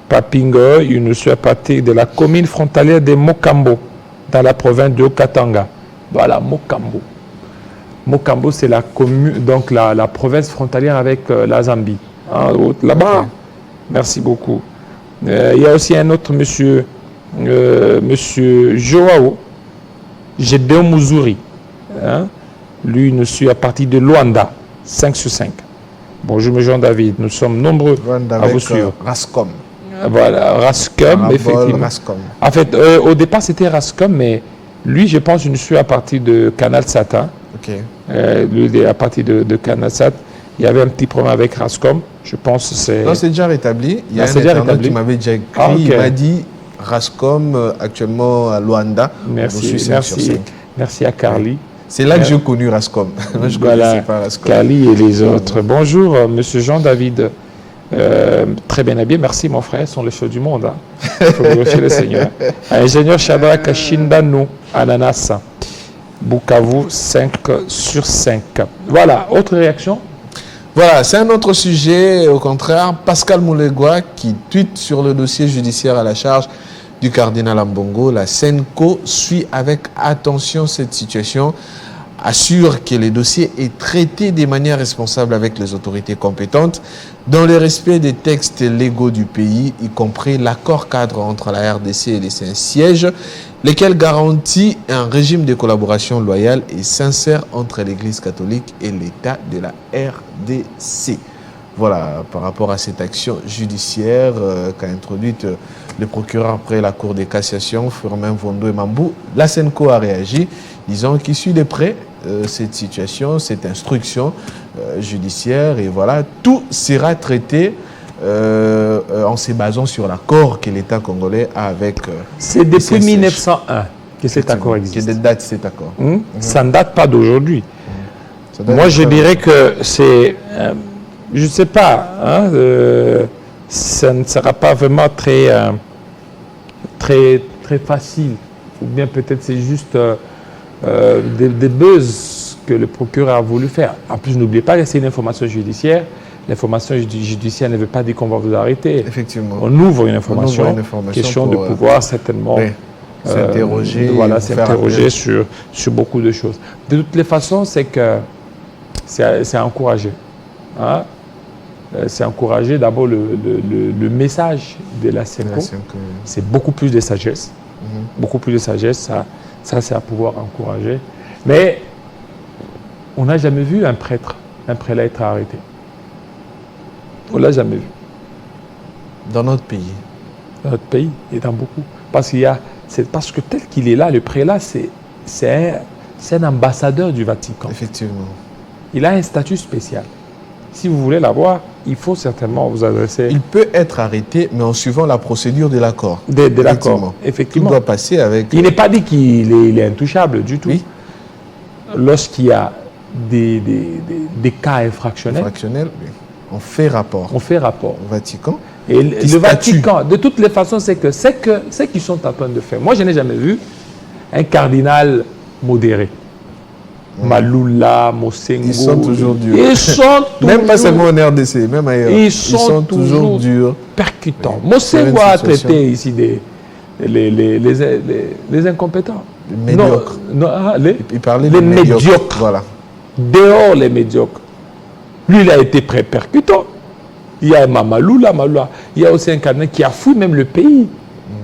Papingoy, il nous suit à partir de la commune frontalière de Mokambo, dans la province de Okatanga. Voilà, Mokambo. Mokambo, c'est la commune, donc la province frontalière avec la Zambie. Hein, là-bas. Okay. Merci beaucoup. Il y a aussi un autre monsieur, monsieur Joao Gédéon Muzuri. Hein? Lui, nous suit à partir de Luanda, 5 sur 5. Bonjour, Jean-David. Nous sommes nombreux à vous suivre. Rascom. Voilà, Rascom, effectivement. Rascom. En fait, au départ, c'était Rascom, mais lui, je pense, je nous suis à partir de Canal Sat. Hein? Okay. Lui, à partir de Canal Sat. Il y avait un petit problème avec Rascom. Je pense que c'est... Non, c'est déjà rétabli. Il y a un internaute qui m'avait déjà écrit. Okay. Il m'a dit Rascom, actuellement à Luanda. Merci, merci à Carly. C'est là que j'ai connu Rascom. Je voilà, pas Rascom. Carly et les autres. Bonjour, monsieur Jean-David. Très bien habillé. Merci, mon frère. Ce sont les choses du monde. Hein. Il faut glorifier le Seigneur. Ingénieur Shadrach Shindano, Ananas. Bukavu, 5 sur 5. Voilà, autre réaction? Voilà, c'est un autre sujet. Au contraire, Pascal Moulegua qui tweete sur le dossier judiciaire à la charge du cardinal Ambongo. La Senco suit avec attention cette situation, assure que le dossier est traité de manière responsable avec les autorités compétentes dans le respect des textes légaux du pays, y compris l'accord cadre entre la RDC et les Saint-Sièges, lesquels garantit un régime de collaboration loyale et sincère entre l'Église catholique et l'État de la RDC. Voilà, par rapport à cette action judiciaire qu'a introduite le procureur après la Cour de cassation, Firmin Vondo et Mambou, la Senco a réagi, disant qu'il suit de près cette situation, cette instruction judiciaire, et voilà, tout sera traité en se basant sur l'accord que l'État congolais a avec... C'est depuis 1901 que cet accord existe. Que date cet accord. Ça ne date pas d'aujourd'hui. Moi, je dirais que c'est... je ne sais pas, hein, ça ne sera pas vraiment très facile. Ou bien peut-être c'est juste des buzz que le procureur a voulu faire. En plus, n'oubliez pas que c'est une information judiciaire. L'information judiciaire ne veut pas dire qu'on va vous arrêter. Effectivement. On ouvre une information. Question de pouvoir certainement s'interroger, voilà, s'interroger sur beaucoup de choses. De toutes les façons, c'est que c'est encouragé. Hein? C'est encourager d'abord le message de la Senco. C'est beaucoup plus de sagesse. Beaucoup plus de sagesse. Ça c'est à pouvoir encourager. Mais on n'a jamais vu un prélat être arrêté. On ne l'a jamais vu. Dans notre pays. Dans notre pays et dans beaucoup. Parce que tel qu'il est là, le prélat, c'est un ambassadeur du Vatican. Effectivement. Il a un statut spécial. Si vous voulez l'avoir, il faut certainement vous adresser. Il peut être arrêté, mais en suivant la procédure de l'accord. De l'accord, effectivement. Il doit passer avec... Il n'est pas dit qu'il est intouchable du tout. Oui. Lorsqu'il y a des cas infractionnels, oui. On fait rapport. On fait rapport. Au Vatican. Et le Vatican, de toutes les façons, c'est ce qu'ils sont en train de faire. Moi, je n'ai jamais vu un cardinal modéré. Maloula, Mosengo. Ils sont toujours durs. Ils sont toujours... Même pas seulement en RDC, même ailleurs. Ils sont toujours durs. Percutants. Oui. Mosengo a traité ici les incompétents. Les médiocres. Il parlait des médiocres. Voilà. Dehors les médiocres. Lui, il a été percutant. Il y a Maloula. Il y a aussi un cardinal qui a fouillé même le pays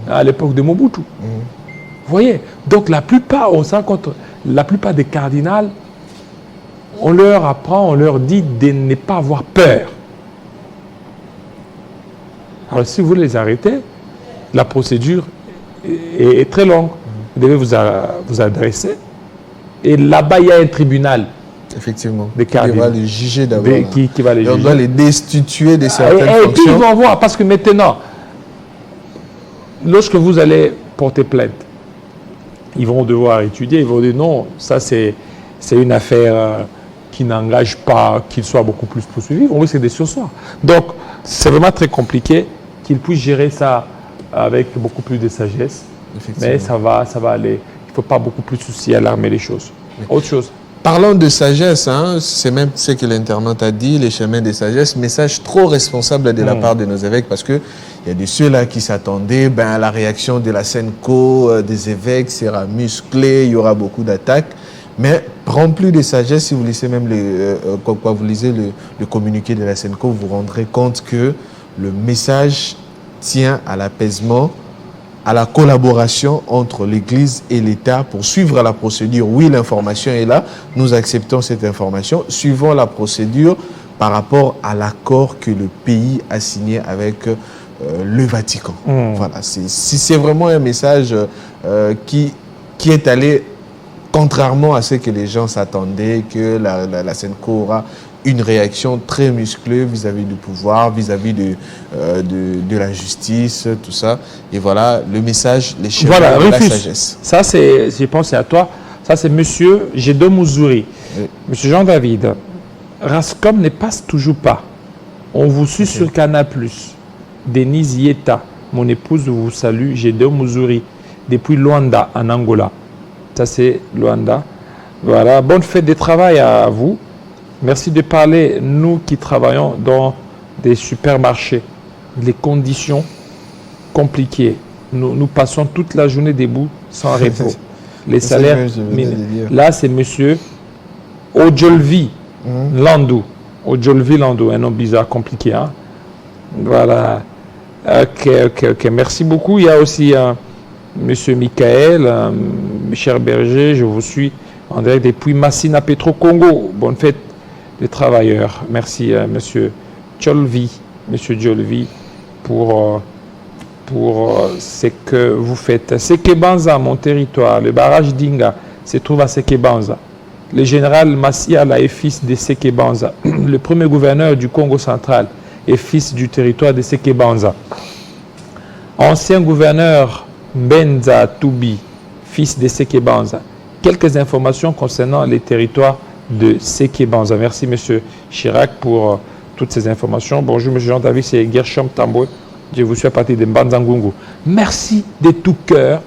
à l'époque de Mobutu. Vous voyez? Donc la plupart, on se rend compte, la plupart des cardinals on leur apprend, on leur dit de ne pas avoir peur. Alors, si vous voulez les arrêter, la procédure est très longue. Vous devez vous adresser. Et là-bas, il y a un tribunal. Effectivement. Qui va les juger d'abord. Qui va les juger. On doit les destituer de certaines fonctions. Et puis, ils vont voir, parce que maintenant, lorsque vous allez porter plainte, ils vont devoir étudier, ils vont dire non, ça c'est une affaire qui n'engage pas qu'il soit beaucoup plus poursuivi, on risque de surseoir. Donc, c'est vraiment très compliqué qu'ils puissent gérer ça avec beaucoup plus de sagesse. Mais ça va aller. Il ne faut pas beaucoup plus soucier, alarmer les choses. Autre chose. Parlons de sagesse, hein, c'est même ce que l'internaute a dit, les chemins de sagesse, message trop responsable de la part de nos évêques, parce qu'il y a de ceux-là qui s'attendaient, la réaction de la SENCO, des évêques sera musclée, il y aura beaucoup d'attaques, mais rempli de sagesse, si vous lisez même vous lisez le communiqué de la SENCO, vous vous rendrez compte que le message tient à l'apaisement, à la collaboration entre l'Église et l'État pour suivre la procédure. Oui, l'information est là, nous acceptons cette information, suivons la procédure par rapport à l'accord que le pays a signé avec le Vatican. Voilà, si c'est vraiment un message qui est allé contrairement à ce que les gens s'attendaient, que la SENCO aura une réaction très musclée vis-à-vis du pouvoir, vis-à-vis de la justice, tout ça. Et voilà, le message, les chemins de la sagesse. Ça, je pense, c'est à toi. Ça, c'est monsieur Gédo Mouzouri. Oui. Monsieur Jean-David, Rascom ne passe toujours pas. On vous suit sur Canal+. Denise Yeta, mon épouse vous salue, Gédo Mouzouri, depuis Luanda, en Angola. Ça, c'est Luanda. Voilà, bonne fête de travail à vous. Merci de parler, nous qui travaillons dans des supermarchés, les conditions compliquées. Nous passons toute la journée debout sans repos. Les salaires, là c'est monsieur Ojolvi Landou. Ojolvi Landou, un nom bizarre, compliqué. Hein? Voilà. Ok. Merci beaucoup. Il y a aussi monsieur Michael, cher berger, je vous suis en direct depuis Massina Petro Congo. Bonne fête des travailleurs. Merci monsieur Jolvi, pour ce que vous faites. Sekebanza, mon territoire, le barrage d'Inga se trouve à Sekebanza. Le général Massiala est fils de Sekebanza. Le premier gouverneur du Congo central est fils du territoire de Sekebanza. Ancien gouverneur Mbenza Toubi, fils de Sekebanza. Quelques informations concernant les territoires de Sekebanza. Merci, monsieur Chirac, pour toutes ces informations. Bonjour, monsieur Jean-David, c'est Gershom Tamboué. Je vous suis à partir de Mbanzangungu. Merci de tout cœur,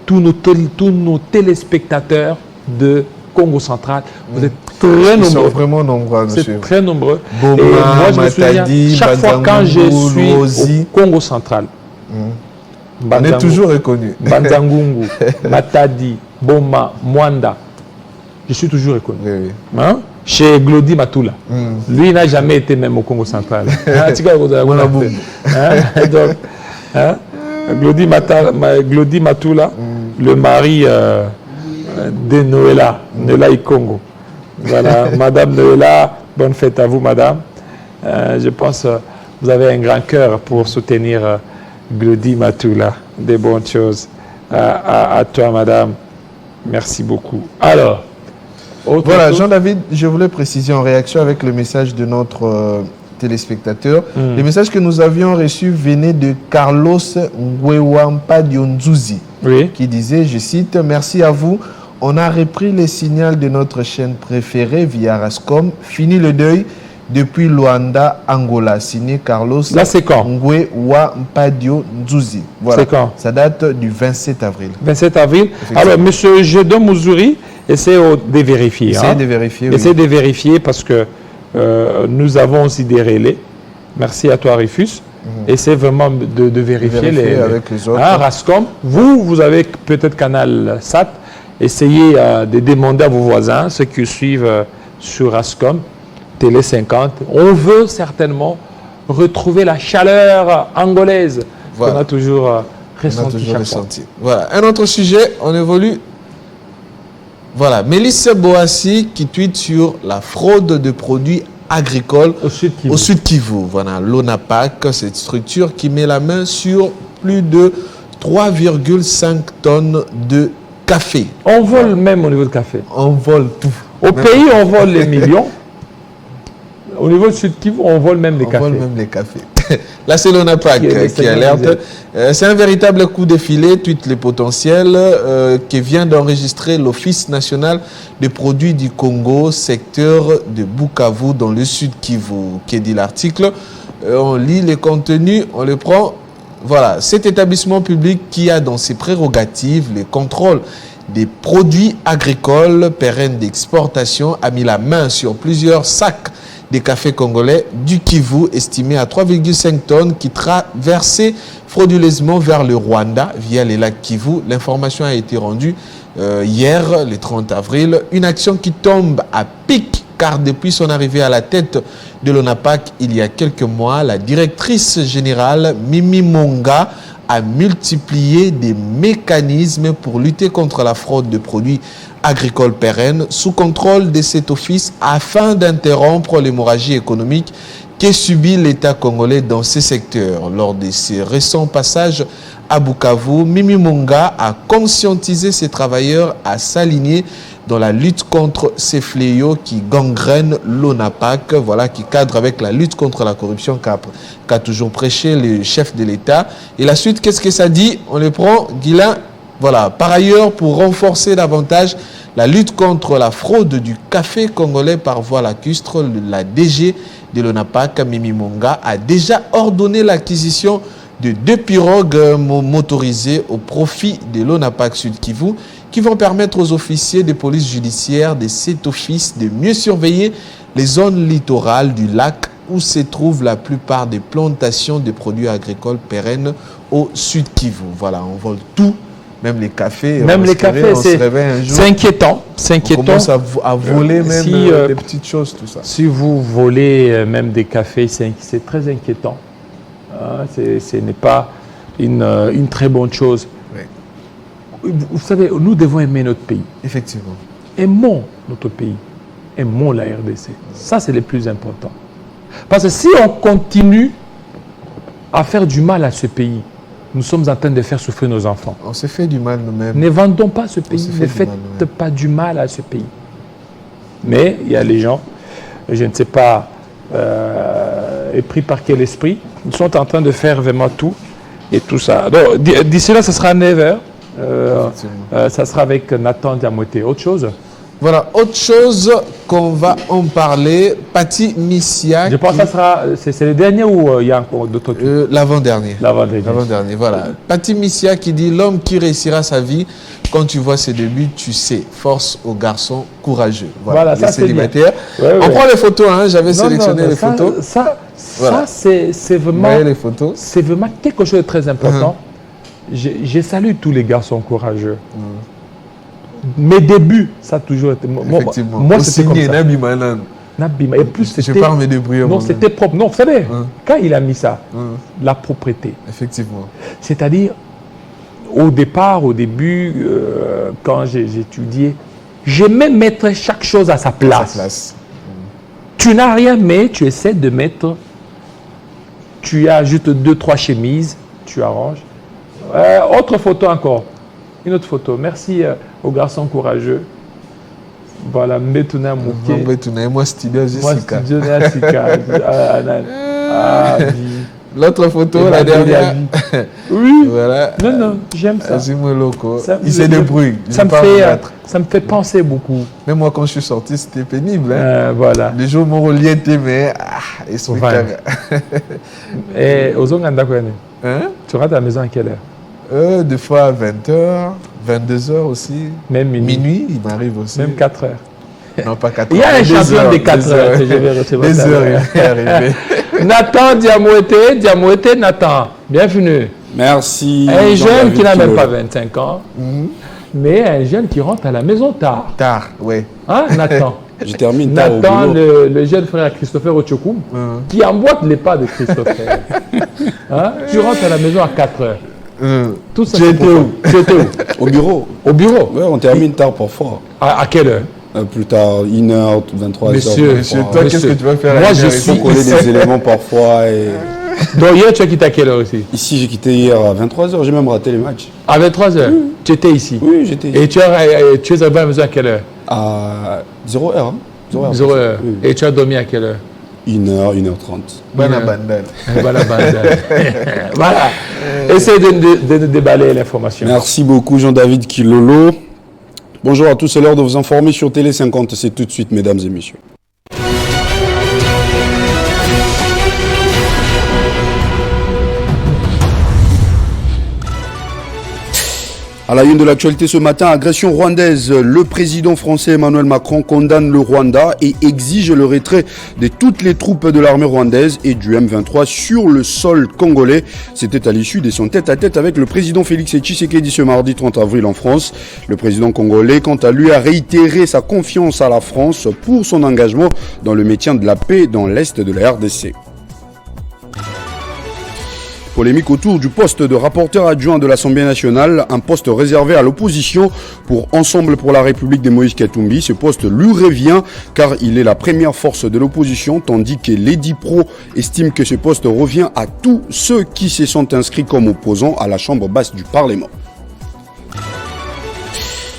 tous nos téléspectateurs de Congo central. Vous êtes très nombreux. Ils sont vraiment nombreux, monsieur. C'est très nombreux. Boma, et moi, je me Matadi, souviens, chaque fois quand je suis au Congo central, on est toujours reconnu. Mbanzangungu, Matadi, Boma, Mwanda, je suis toujours reconnu. Oui. Hein? Chez Glody Matula. Lui, il n'a jamais été même au Congo central. Glody Matula, le mari de Noëlla, Noëlla Congo. Voilà, Madame Noëlla, bonne fête à vous, madame. Je pense que vous avez un grand cœur pour soutenir Glody Matula. Des bonnes choses à toi, madame. Merci beaucoup. Alors, voilà, Jean-David, je voulais préciser en réaction avec le message de notre téléspectateur. Le message que nous avions reçu venait de Carlos Ngwewampa Dionzuzi, qui disait, je cite, « Merci à vous. On a repris les signaux de notre chaîne préférée via Rascom. Fini le deuil depuis Luanda, Angola. » Signé Carlos Ngwewampa Dionzuzi. Voilà. C'est quand? Ça date du 27 avril. 27 avril. Alors, M. Gédo Mouzouri, essayez de vérifier. Essayez de vérifier, oui. Essayez de vérifier parce que nous avons aussi des relais. Merci à toi, Rufus. Essayez vraiment de vérifier avec les autres. Rascom. Vous avez peut-être Canal Sat. Essayez de demander à vos voisins, ceux qui suivent sur Rascom, Télé 50. On veut certainement retrouver la chaleur angolaise qu'on a toujours ressentie. Voilà. Un autre sujet, on évolue. Voilà, Mélisse Boassi qui tweet sur la fraude de produits agricoles au Sud Kivu. Voilà, l'ONAPAC, cette structure qui met la main sur plus de 3,5 tonnes de café. On vole même au niveau de café. On vole tout. Au pays, on vole les millions. Au niveau du Sud Kivu, on vole même les cafés. On vole même les cafés. Là, c'est l'ONAPAC qui alerte. C'est un véritable coup de filet, tweet les potentiels, qui vient d'enregistrer l'Office national des produits du Congo, secteur de Bukavu, dans le Sud Kivu, qui dit l'article. On lit les contenus, on les prend. Voilà, cet établissement public qui a dans ses prérogatives les contrôles des produits agricoles pérennes d'exportation a mis la main sur plusieurs sacs des cafés congolais du Kivu, estimés à 3,5 tonnes, qui traversaient frauduleusement vers le Rwanda via les lacs Kivu. L'information a été rendue hier, le 30 avril. Une action qui tombe à pic, car depuis son arrivée à la tête de l'ONAPAC il y a quelques mois, la directrice générale Mimi Monga a multiplié des mécanismes pour lutter contre la fraude de produits agricoles pérennes sous contrôle de cet office afin d'interrompre l'hémorragie économique qu'est subie l'État congolais dans ces secteurs. Lors de ses récents passages à Bukavu, Mimi Monga a conscientisé ses travailleurs à s'aligner dans la lutte contre ces fléaux qui gangrènent l'ONAPAC, voilà, qui cadre avec la lutte contre la corruption qu'a toujours prêché le chef de l'État. Et la suite, qu'est-ce que ça dit? On le prend, Guilain. Voilà. Par ailleurs, pour renforcer davantage la lutte contre la fraude du café congolais par voie lacustre, la DG de l'ONAPAC, Mimi Monga, a déjà ordonné l'acquisition de 2 pirogues motorisées au profit de l'ONAPAC Sud Kivu, qui vont permettre aux officiers de police judiciaire de cet office de mieux surveiller les zones littorales du lac où se trouvent la plupart des plantations de produits agricoles pérennes au Sud Kivu. Voilà, on vole tout, même les cafés. Même les cafés, c'est inquiétant. C'est inquiétant. On commence à voler même des petites choses, tout ça. Si vous volez même des cafés, c'est très inquiétant. Ce n'est pas une très bonne chose. Oui. Vous savez, nous devons aimer notre pays. Effectivement. Aimons notre pays. Aimons la RDC. Ça, c'est le plus important. Parce que si on continue à faire du mal à ce pays, nous sommes en train de faire souffrir nos enfants. On se fait du mal nous-mêmes. Ne vendons pas ce pays. Ne faites pas du mal à ce pays. Mais il y a les gens, je ne sais pas, pris par quel esprit, ils sont en train de faire vraiment tout et tout ça. D'ici là, ce sera à 9h. Ça sera avec Nathan Diamoté. Autre chose? Voilà, autre chose qu'on va en parler. Paty Missia. Je pense que ça sera. C'est le dernier ou il y a encore d'autres trucs? L'avant-dernier. L'avant-dernier. Voilà. Paty Missia qui dit: l'homme qui réussira sa vie, quand tu vois ses débuts, tu sais. Force aux garçons courageux. Voilà, ça c'est bien. On prend les photos, hein. J'avais sélectionné les photos. Ça c'est vraiment. Les photos. C'est vraiment quelque chose de très important. Je salue tous les garçons courageux. Mes débuts, ça a toujours été. Effectivement. Moi, c'était comme ça. Nabima. Et plus, je parle me débrouiller. Non, c'était propre. Non, vous savez, quand il a mis ça, la propreté. Effectivement. C'est-à-dire, au début, quand j'étudiais, j'aimais mettre chaque chose à sa place. Tu n'as rien, mais tu essaies de mettre. Tu ajoutes 2-3 chemises, tu arranges. Autre photo encore. Une autre photo. Merci aux garçons courageux. Voilà, Mbetuna Mouké. Mbetuna, moi studio Jessica. Moi studio Jessica. L'autre photo, la dernière. Oui. Voilà. Non, j'aime ça. Il se débrouille. Ça me fait penser beaucoup. Même moi, quand je suis sorti, c'était pénible. Voilà. Les jours m'ont relié, mais ils sont Et aux Onganda, tu rentres à la maison à quelle heure? Des fois à 20h, 22h aussi. Même minuit, il m'arrive aussi. Même 4h. Non, pas 4h. Il y a un champion des 4h que je vais recevoir. Des heures, il est arrivé. Nathan Diamoté, Nathan, bienvenue. Merci. Un jeune qui n'a même pas 25 ans, mais un jeune qui rentre à la maison tard. Tard, oui. Hein, Nathan? Je termine tard Nathan, le jeune frère Christopher Ochokoum, qui emboîte les pas de Christopher. Hein? Tu rentres à la maison à 4h. Tout ça, Tu c'est étais pour où? toi. Tu étais où? Au bureau. Au bureau. Ouais, on termine tard parfois. À quelle heure? Plus tard, 1h, 23h. Monsieur, Toi, qu'est-ce que tu vas faire? Moi, à je l'hiver suis- Il faut coller des éléments parfois. Et... Donc hier, tu as quitté à quelle heure ici? Ici, j'ai quitté hier à 23h. J'ai même raté les matchs. À 23h. Tu étais ici. Oui, j'étais Et tu es arrivé à la maison à quelle heure? à 0h. Hein? 0 heure. Oui. Et tu as dormi à quelle heure? 1h, 1h30. Bonne abandonne. Voilà. Voilà. Essaye de déballer l'information. Merci beaucoup, Jean-David Kilolo. Bonjour à tous, c'est l'heure de vous informer sur Télé 50. C'est tout de suite, mesdames et messieurs. À la une de l'actualité ce matin, agression rwandaise. Le président français Emmanuel Macron condamne le Rwanda et exige le retrait de toutes les troupes de l'armée rwandaise et du M23 sur le sol congolais. C'était à l'issue de son tête-à-tête avec le président Félix Tshisekedi ce mardi 30 avril en France. Le président congolais, quant à lui, a réitéré sa confiance à la France pour son engagement dans le maintien de la paix dans l'est de la RDC. Polémique autour du poste de rapporteur adjoint de l'Assemblée nationale, un poste réservé à l'opposition pour Ensemble pour la République de Moïse Katumbi. Ce poste lui revient car il est la première force de l'opposition, tandis que l'Edipro estime que ce poste revient à tous ceux qui se sont inscrits comme opposants à la Chambre basse du Parlement.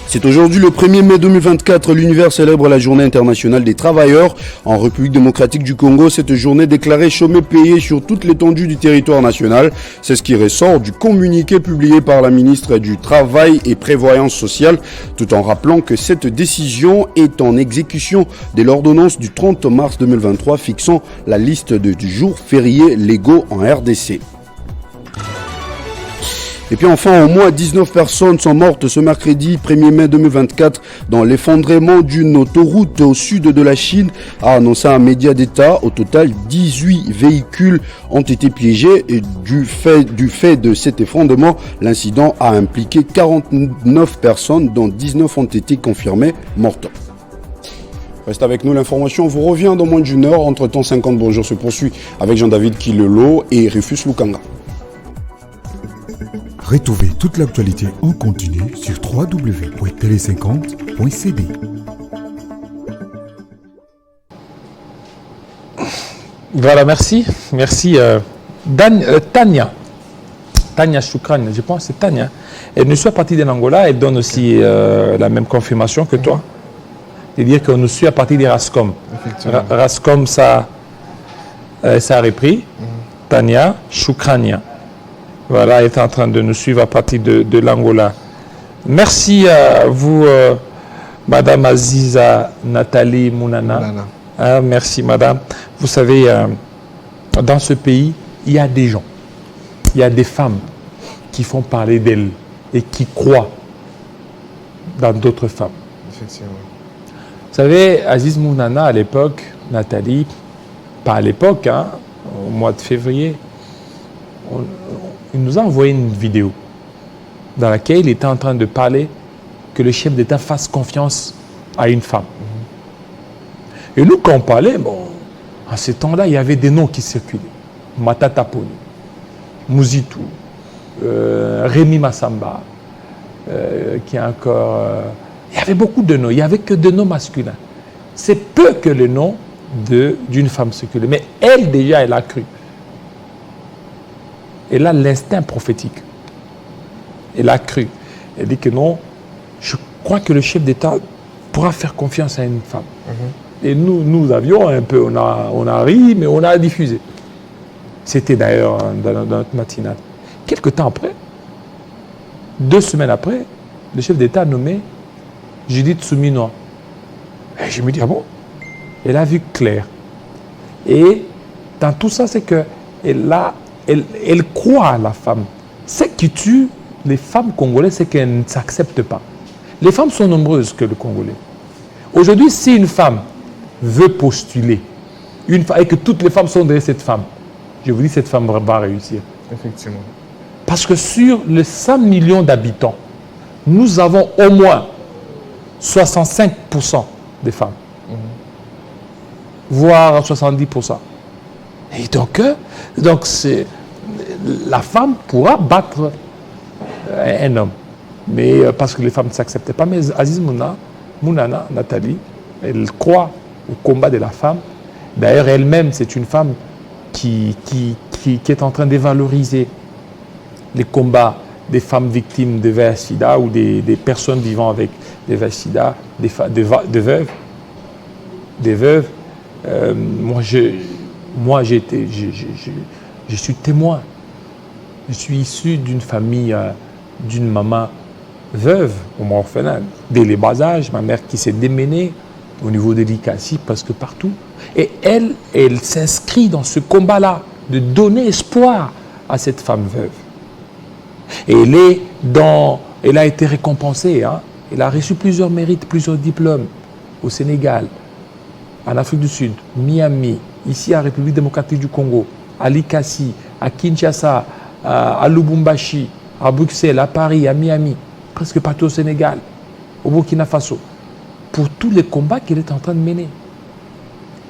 C'est aujourd'hui le 1er mai 2024, l'univers célèbre la journée internationale des travailleurs. En République démocratique du Congo, cette journée déclarée chômée payé sur toute l'étendue du territoire national. C'est ce qui ressort du communiqué publié par la ministre du Travail et Prévoyance sociale, tout en rappelant que cette décision est en exécution de l'ordonnance du 30 mars 2023 fixant la liste de jours fériés légaux en RDC. Et puis enfin, au moins 19 personnes sont mortes ce mercredi 1er mai 2024 dans l'effondrement d'une autoroute au sud de la Chine, a annoncé un média d'État. Au total, 18 véhicules ont été piégés et du fait de cet effondrement, l'incident a impliqué 49 personnes dont 19 ont été confirmées mortes. Reste avec nous, l'information vous revient dans moins d'une heure. Entre-temps, 50 bonjours se poursuit avec Jean-David Kilolo et Rufus Lukanga. Retrouvez toute l'actualité en continu sur www.tele50.cd. Voilà, merci. Merci. Tania Choukran, je pense que c'est Tania. Elle nous suit à partir de l'Angola, elle donne aussi la même confirmation que toi. C'est-à-dire qu'on nous suit à partir des Rascom. Rascom, ça a repris. Tania Choukrania. Voilà, elle est en train de nous suivre à partir de l'Angola. Merci à vous, Madame Aziza Nathalie Mounana. Merci, Madame. Vous savez, dans ce pays, il y a des gens, il y a des femmes qui font parler d'elles et qui croient dans d'autres femmes. Effectivement. Vous savez, Aziz Mounana, à l'époque, Nathalie, pas à l'époque, hein, au mois de février, il nous a envoyé une vidéo dans laquelle il était en train de parler que le chef d'État fasse confiance à une femme. Et nous, quand on parlait, bon, en ce temps-là, il y avait des noms qui circulaient. Matata Poli, Mouzitou, Rémi Massamba, qui est encore... il y avait beaucoup de noms, il n'y avait que des noms masculins. C'est peu que le nom d'une femme circulait. Mais elle, déjà, elle a cru. Elle a l'instinct prophétique. Elle a cru. Elle dit que non, je crois que le chef d'État pourra faire confiance à une femme. Et nous avions un peu, on a ri, mais on a diffusé. C'était d'ailleurs dans notre matinale. Quelque temps après, 2 semaines après, le chef d'État a nommé Judith Souminois. Et je me dis, ah bon? Elle a vu clair. Et dans tout ça, c'est qu'elle croit à la femme. Ce qui tue les femmes congolaises, c'est qu'elles ne s'acceptent pas. Les femmes sont nombreuses que le Congolais. Aujourd'hui, si une femme veut postuler, et que toutes les femmes sont derrière cette femme, je vous dis, cette femme va réussir. Effectivement. Parce que sur les 5 millions d'habitants, nous avons au moins 65% des femmes. Voire 70%. Et donc la femme pourra battre un homme. Mais parce que les femmes ne s'acceptaient pas. Mais Aziz Mounana, Nathalie, elle croit au combat de la femme. D'ailleurs, elle-même, c'est une femme qui est en train de valoriser les combats des femmes victimes de VIH-Sida ou des personnes vivant avec des VIH-Sida, des veuves. Moi, je suis témoin. Je suis issu d'une famille, d'une maman veuve, ou orpheline, dès les bas âges. Ma mère qui s'est démenée au niveau de l'ICACI, parce que partout. Et elle s'inscrit dans ce combat-là, de donner espoir à cette femme veuve. Et elle a été récompensée. Hein. Elle a reçu plusieurs mérites, plusieurs diplômes au Sénégal, en Afrique du Sud, Miami, ici en République démocratique du Congo, à l'ICACI, à Kinshasa, à Lubumbashi, à Bruxelles, à Paris, à Miami, presque partout au Sénégal, au Burkina Faso, pour tous les combats qu'elle est en train de mener.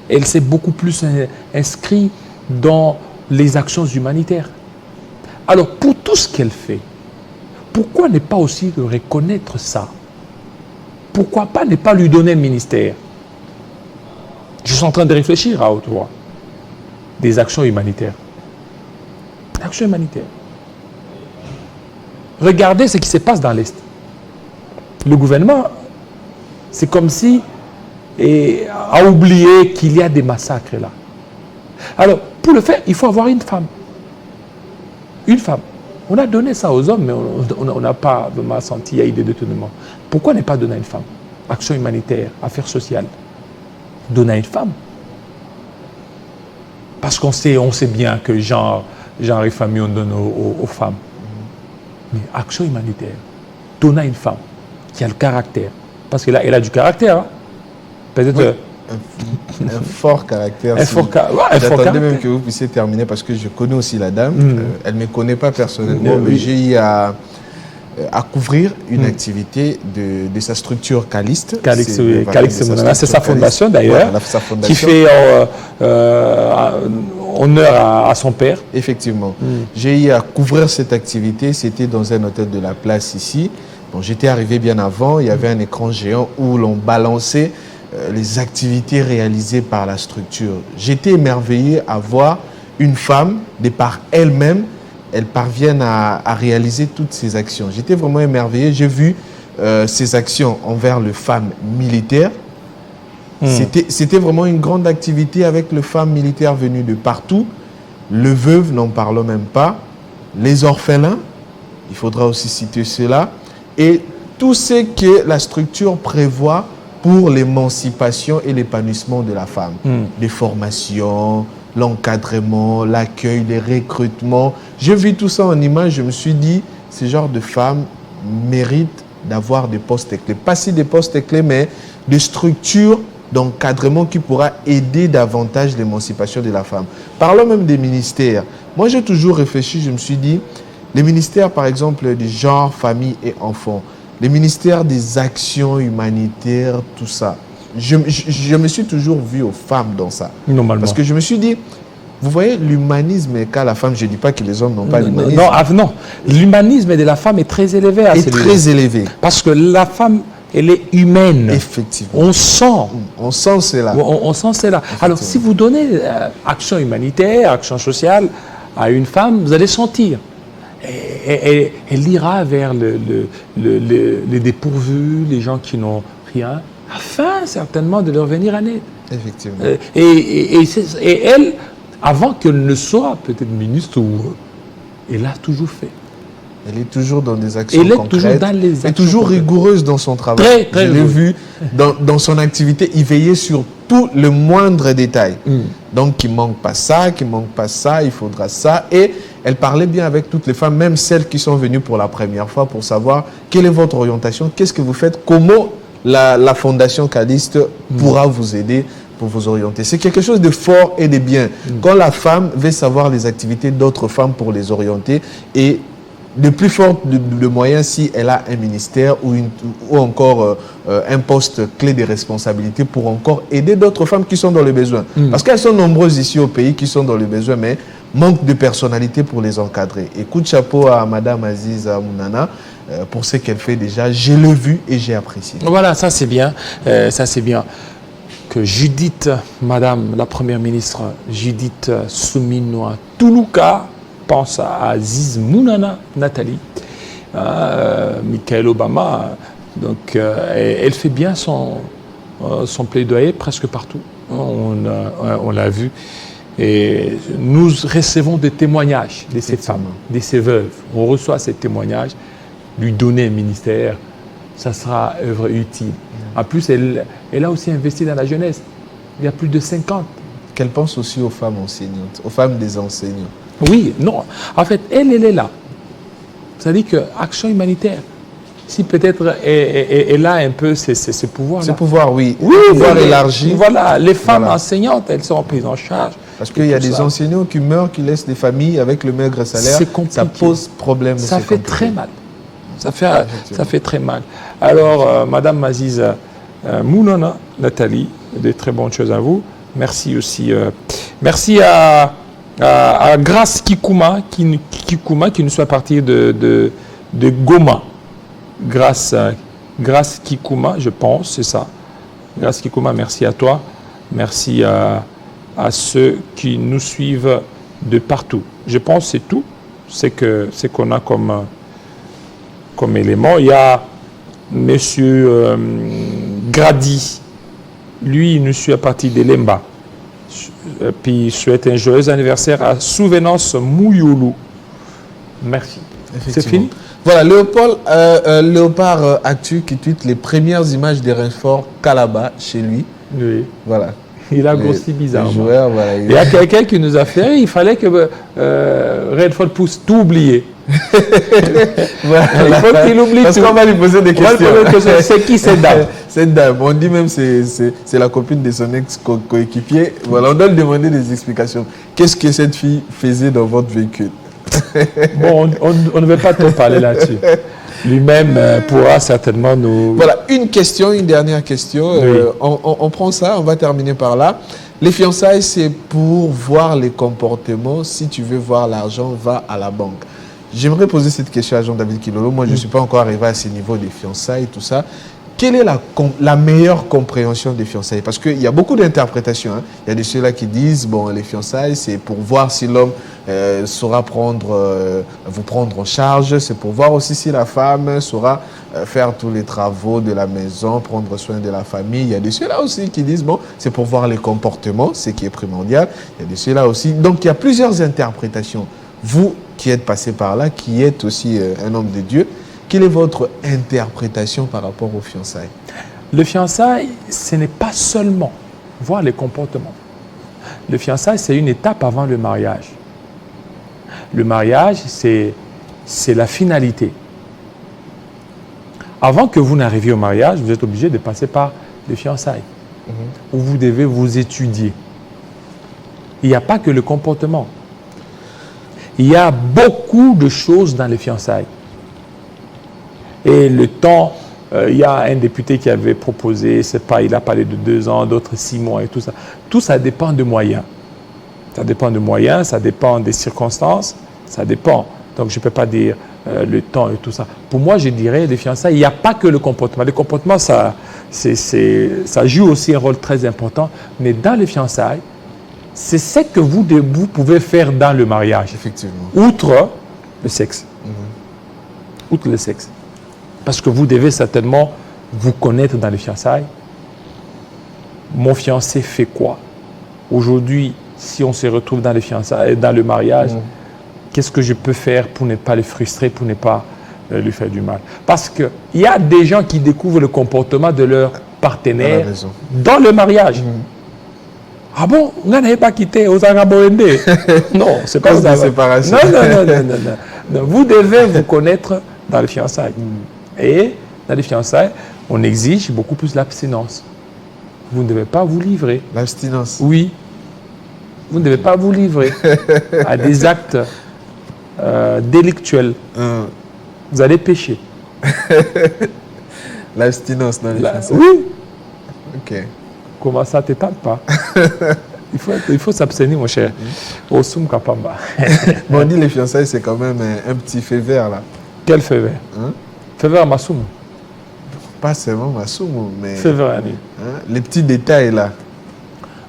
Elle s'est beaucoup plus inscrite dans les actions humanitaires. Alors, pour tout ce qu'elle fait, pourquoi ne pas aussi reconnaître ça? Pourquoi pas ne pas lui donner un ministère? Je suis en train de réfléchir à haute voix. Des actions humanitaires. Actions humanitaires. Regardez ce qui se passe dans l'Est. Le gouvernement, c'est comme si a oublié qu'il y a des massacres là. Alors, pour le faire, il faut avoir une femme. Une femme. On a donné ça aux hommes, mais on n'a pas vraiment senti qu'il y a eu des détournements. Pourquoi ne pas donner à une femme? Action humanitaire, affaires sociales. Donner à une femme. Parce qu'on sait bien que genre et famille, on donne aux femmes. Mais action humanitaire. Donner à une femme qui a le caractère. Parce qu'elle a du caractère. Hein. Peut-être... Oui. Un fort caractère. J'attendais même que vous puissiez terminer parce que je connais aussi la dame. Elle ne me connaît pas personnellement, mais j'ai eu à couvrir une activité de sa structure Calixte. Calixte, c'est sa fondation d'ailleurs, voilà, qui fait honneur à son père. Effectivement. J'ai eu à couvrir cette activité, c'était dans un hôtel de la place ici. Bon, j'étais arrivé bien avant, il y avait un écran géant où l'on balançait les activités réalisées par la structure. J'étais émerveillé à voir une femme, de par elle-même, elle parvient à réaliser toutes ces actions. J'étais vraiment émerveillé. J'ai vu ces actions envers les femmes militaires. C'était vraiment une grande activité avec les femmes militaires venues de partout. Les veuves, n'en parlons même pas. Les orphelins, il faudra aussi citer cela. Et tout ce que la structure prévoit pour l'émancipation et l'épanouissement de la femme. Les formations, l'encadrement, l'accueil, les recrutements. J'ai vu tout ça en image, je me suis dit, ce genre de femmes méritent d'avoir des postes clés. Pas si des postes clés, mais des structures d'encadrement qui pourra aider davantage l'émancipation de la femme. Parlons même des ministères. Moi, j'ai toujours réfléchi, je me suis dit, les ministères, par exemple, du genre, famille et enfants, les ministères des actions humanitaires, tout ça. Je me suis toujours vu aux femmes dans ça. Normalement. Parce que je me suis dit, vous voyez, l'humanisme qu'a la femme, je ne dis pas que les hommes n'ont pas l'humanisme. Non, l'humanisme de la femme est très élevé. Très élevé. Parce que la femme, elle est humaine. Effectivement. On sent. On sent cela. On sent cela. Alors, si vous donnez action humanitaire, action sociale à une femme, vous allez sentir. Elle ira vers les dépourvus, les gens qui n'ont rien, afin certainement de leur venir en aide. Effectivement. Et elle, avant qu'elle ne soit peut-être ministre, elle a toujours fait. Elle est toujours dans des actions concrètes. Elle est toujours dans les actions. Elle est toujours rigoureuse dans son travail. Très Je l'ai vu dans son activité, il veillait sur tout le moindre détail. Donc, il ne manque pas ça, il faudra ça. Et elle parlait bien avec toutes les femmes, même celles qui sont venues pour la première fois, pour savoir quelle est votre orientation, qu'est-ce que vous faites, comment la Fondation Calixte pourra vous aider pour vous orienter. C'est quelque chose de fort et de bien. Quand la femme veut savoir les activités d'autres femmes pour les orienter et de plus fort de moyens si elle a un ministère ou encore un poste clé de responsabilité pour encore aider d'autres femmes qui sont dans le besoin. Parce qu'elles sont nombreuses ici au pays qui sont dans le besoin, mais manque de personnalité pour les encadrer. Et coup de chapeau à Madame Aziza Mounana pour ce qu'elle fait déjà. Je l'ai vu et j'ai apprécié. Voilà, ça c'est bien. Ça c'est bien. Que Judith, Madame la Première ministre, Judith Souminoa Toulouka, pense à Aziz Mounana Nathalie, Michael Obama. Donc, elle fait bien son plaidoyer presque partout. On l'a vu. Et nous recevons des témoignages de ces femmes, de ces veuves. On reçoit ces témoignages, lui donner un ministère, ça sera œuvre utile. En plus, elle a aussi investi dans la jeunesse. Il y a plus de 50. Qu'elle pense aussi aux femmes enseignantes, aux femmes des enseignants. Oui, non. En fait, elle est là. C'est-à-dire que action humanitaire, si peut-être elle a un peu ces pouvoirs-là. Ce pouvoir, oui. Oui, pouvoir élargi. Voilà, les femmes enseignantes, elles sont prises en charge. Parce qu'il y a des enseignants qui meurent, qui laissent des familles avec le maigre salaire. C'est compliqué. Ça pose problème. Ça fait très mal. Ça fait très mal. Alors, Madame Aziz Mounana Nathalie, de très bonnes choses à vous. Merci aussi. Merci à Grace Kikouma qui nous soit partie de Goma. Grace Kikouma, je pense, c'est ça. Grace Kikouma, merci à toi. Merci à ceux qui nous suivent de partout. Je pense que c'est tout. C'est qu'on a comme élément. Il y a Monsieur Grady. Lui, il nous suit à partir de Lemba. Puis il souhaite un joyeux anniversaire à Souvenance Mouyoulou. Merci. C'est fini? Voilà, Léopard Actu qui tweet les premières images des Renfort Calaba chez lui. Oui. Voilà. Il a grossi bizarrement. Joueurs, voilà, il y a quelqu'un qui nous a fait, il fallait que Redford pousse tout oublier. Voilà. Il faut qu'il oublie Parce tout. qu'on va lui poser des questions. C'est qui cette dame? Cette dame, on dit même que c'est la copine de son ex-coéquipier. Voilà, on doit lui demander des explications. Qu'est-ce que cette fille faisait dans votre véhicule? Bon, on ne veut pas trop parler là-dessus. Lui-même pourra certainement nous... Voilà, une dernière question. Oui. On prend ça, on va terminer par là. Les fiançailles, c'est pour voir les comportements. Si tu veux voir l'argent, va à la banque. J'aimerais poser cette question à Jean-David Kilolo. Moi, je ne suis pas encore arrivé à ce niveau des fiançailles, tout ça. Quelle est la meilleure compréhension des fiançailles? Parce qu'il y a beaucoup d'interprétations. Hein. Il y a de ceux-là qui disent, bon, les fiançailles, c'est pour voir si l'homme saura vous prendre en charge. C'est pour voir aussi si la femme saura faire tous les travaux de la maison, prendre soin de la famille. Il y a de ceux-là aussi qui disent, bon, c'est pour voir les comportements, ce qui est primordial. Il y a de ceux-là aussi. Donc, il y a plusieurs interprétations. Vous qui êtes passé par là, qui êtes aussi un homme de Dieu, quelle est votre interprétation par rapport aux fiançailles? Le fiançailles, ce n'est pas seulement voir les comportements. Le fiançailles, c'est une étape avant le mariage. Le mariage, c'est la finalité. Avant que vous n'arriviez au mariage, vous êtes obligé de passer par les fiançailles, où vous devez vous étudier. Il n'y a pas que le comportement. Il y a beaucoup de choses dans les fiançailles. Et le temps, il y a un député qui avait proposé, il a parlé de 2 ans, d'autres 6 mois et tout ça. Tout ça dépend de moyens. Ça dépend de moyens, ça dépend des circonstances, ça dépend. Donc je ne peux pas dire le temps et tout ça. Pour moi, je dirais, les fiançailles, il n'y a pas que le comportement. Le comportement, ça joue aussi un rôle très important. Mais dans les fiançailles, c'est ce que vous pouvez faire dans le mariage. Effectivement. Outre le sexe. Outre le sexe. Parce que vous devez certainement vous connaître dans les fiançailles. Mon fiancé fait quoi? Aujourd'hui, si on se retrouve dans les fiançailles, dans le mariage, qu'est-ce que je peux faire pour ne pas le frustrer, pour ne pas lui faire du mal? Parce qu'il y a des gens qui découvrent le comportement de leur partenaire dans le mariage. Ah bon, vous n'avez pas quitté aux Araboende? Non, c'est pas ça. Séparation. Non. Vous devez vous connaître dans les fiançailles. Et dans les fiançailles, on exige beaucoup plus l'abstinence. Vous ne devez pas vous livrer. L'abstinence? Oui. Vous ne devez pas vous livrer à des actes délictuels. Vous allez pécher. L'abstinence dans les fiançailles? Oui. Ok. Comment ça, t'étale pas? Il faut s'abstenir, mon cher. Osum Kapamba. Bon, on dit les fiançailles, c'est quand même un petit fait vert, là. Quel feu vert? Hein? Feu vert Massoum. Pas seulement Massoum, mais Feu vert, Annie. les petits détails, là.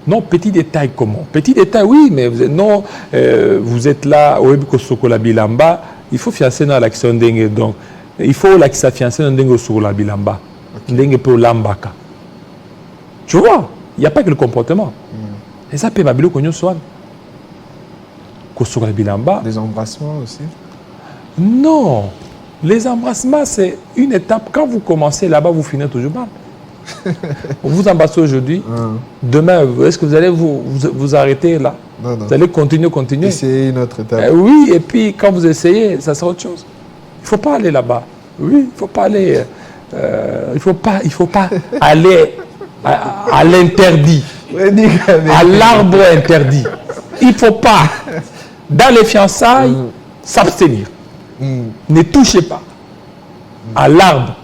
Non, petit détail comment? Petit détail, oui, mais vous êtes là, au Ebiko Sokola Bilamba, il faut fiancer dans l'action dengue. Donc, il faut là que ça fiancer dans dengue Sokola Bilamba. Dengue pour Lambaka. Tu vois, il n'y a pas que le comportement. Et ça peut m'abîmer qu'on y soit. Sokola Bilamba. Les embrassements aussi. Non, les embrassements, c'est une étape. Quand vous commencez là-bas, vous finissez toujours mal. Vous embrassez aujourd'hui, demain, est-ce que vous allez vous arrêter là? Non. Vous allez continuer. Essayer une autre étape. Oui, et puis quand vous essayez, ça sera autre chose. Il ne faut pas aller là-bas. Oui, il ne faut pas aller. Il faut pas aller à l'interdit, à l'arbre interdit. Il ne faut pas, dans les fiançailles, s'abstenir. Ne touchez pas à l'arbre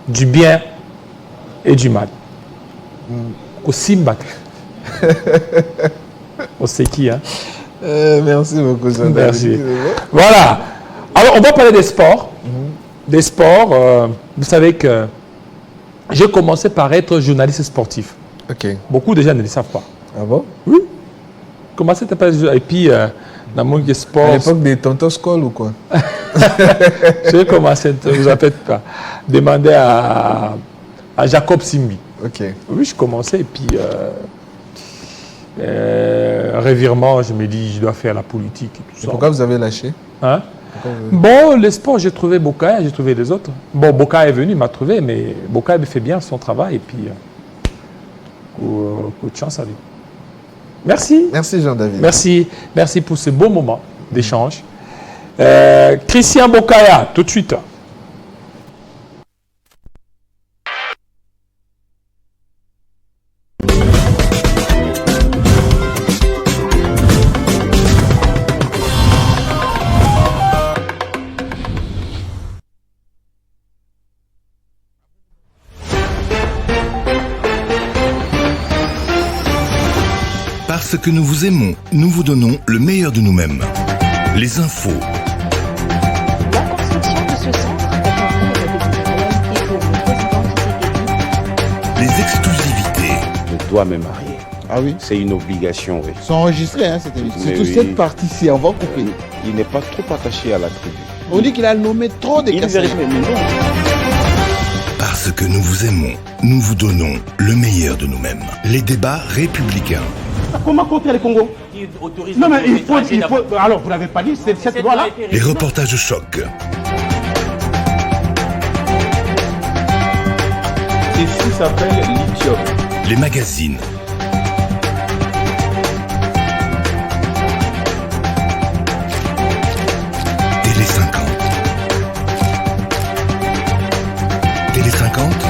du bien et du mal. Au Simba. On sait qui, hein? Merci beaucoup, Jean. Merci. Voilà. Alors, on va parler des sports. Des sports, vous savez que j'ai commencé par être journaliste sportif. Ok. Beaucoup de gens ne le savent pas. Ah bon? Oui. Commencé par et puis, dans mon sport. À l'époque des Tonton Skoll ou quoi? J'ai commencé, vous appelez pas, demander à Jacob Simbi. Ok. Oui, je commençais et puis revirement, je me dis, je dois faire la politique et tout ça. Pourquoi vous avez lâché? Hein? Bon, le sport, j'ai trouvé Bokaya, j'ai trouvé les autres. Bon, Bokaya est venu, il m'a trouvé, mais Bokaya fait bien son travail et puis coup de chance à lui. Merci. Merci Jean-David. Merci pour ce beau moment d'échange. Christian Bokaya, tout de suite. Parce que nous vous aimons, nous vous donnons le meilleur de nous-mêmes. Les infos. La construction de ce centre est une réalité pour le président Tshisekedi. Les exclusivités. Je dois me marier. Ah oui? C'est une obligation, oui. C'est enregistré, hein, cette émission. Mais Surtout oui. cette partie-ci, on va couper. Il n'est pas trop attaché à la tribu. On dit qu'il a nommé trop de Il casseroles. vérifie, mais non. Parce que nous vous aimons, nous vous donnons le meilleur de nous-mêmes. Les débats républicains. Comment contrer le Congo? Non mais il faut... Alors vous n'avez pas dit, c'est cette loi-là? Les reportages choc. Ceci s'appelle lithium. Les magazines. Télé 50. Télé 50,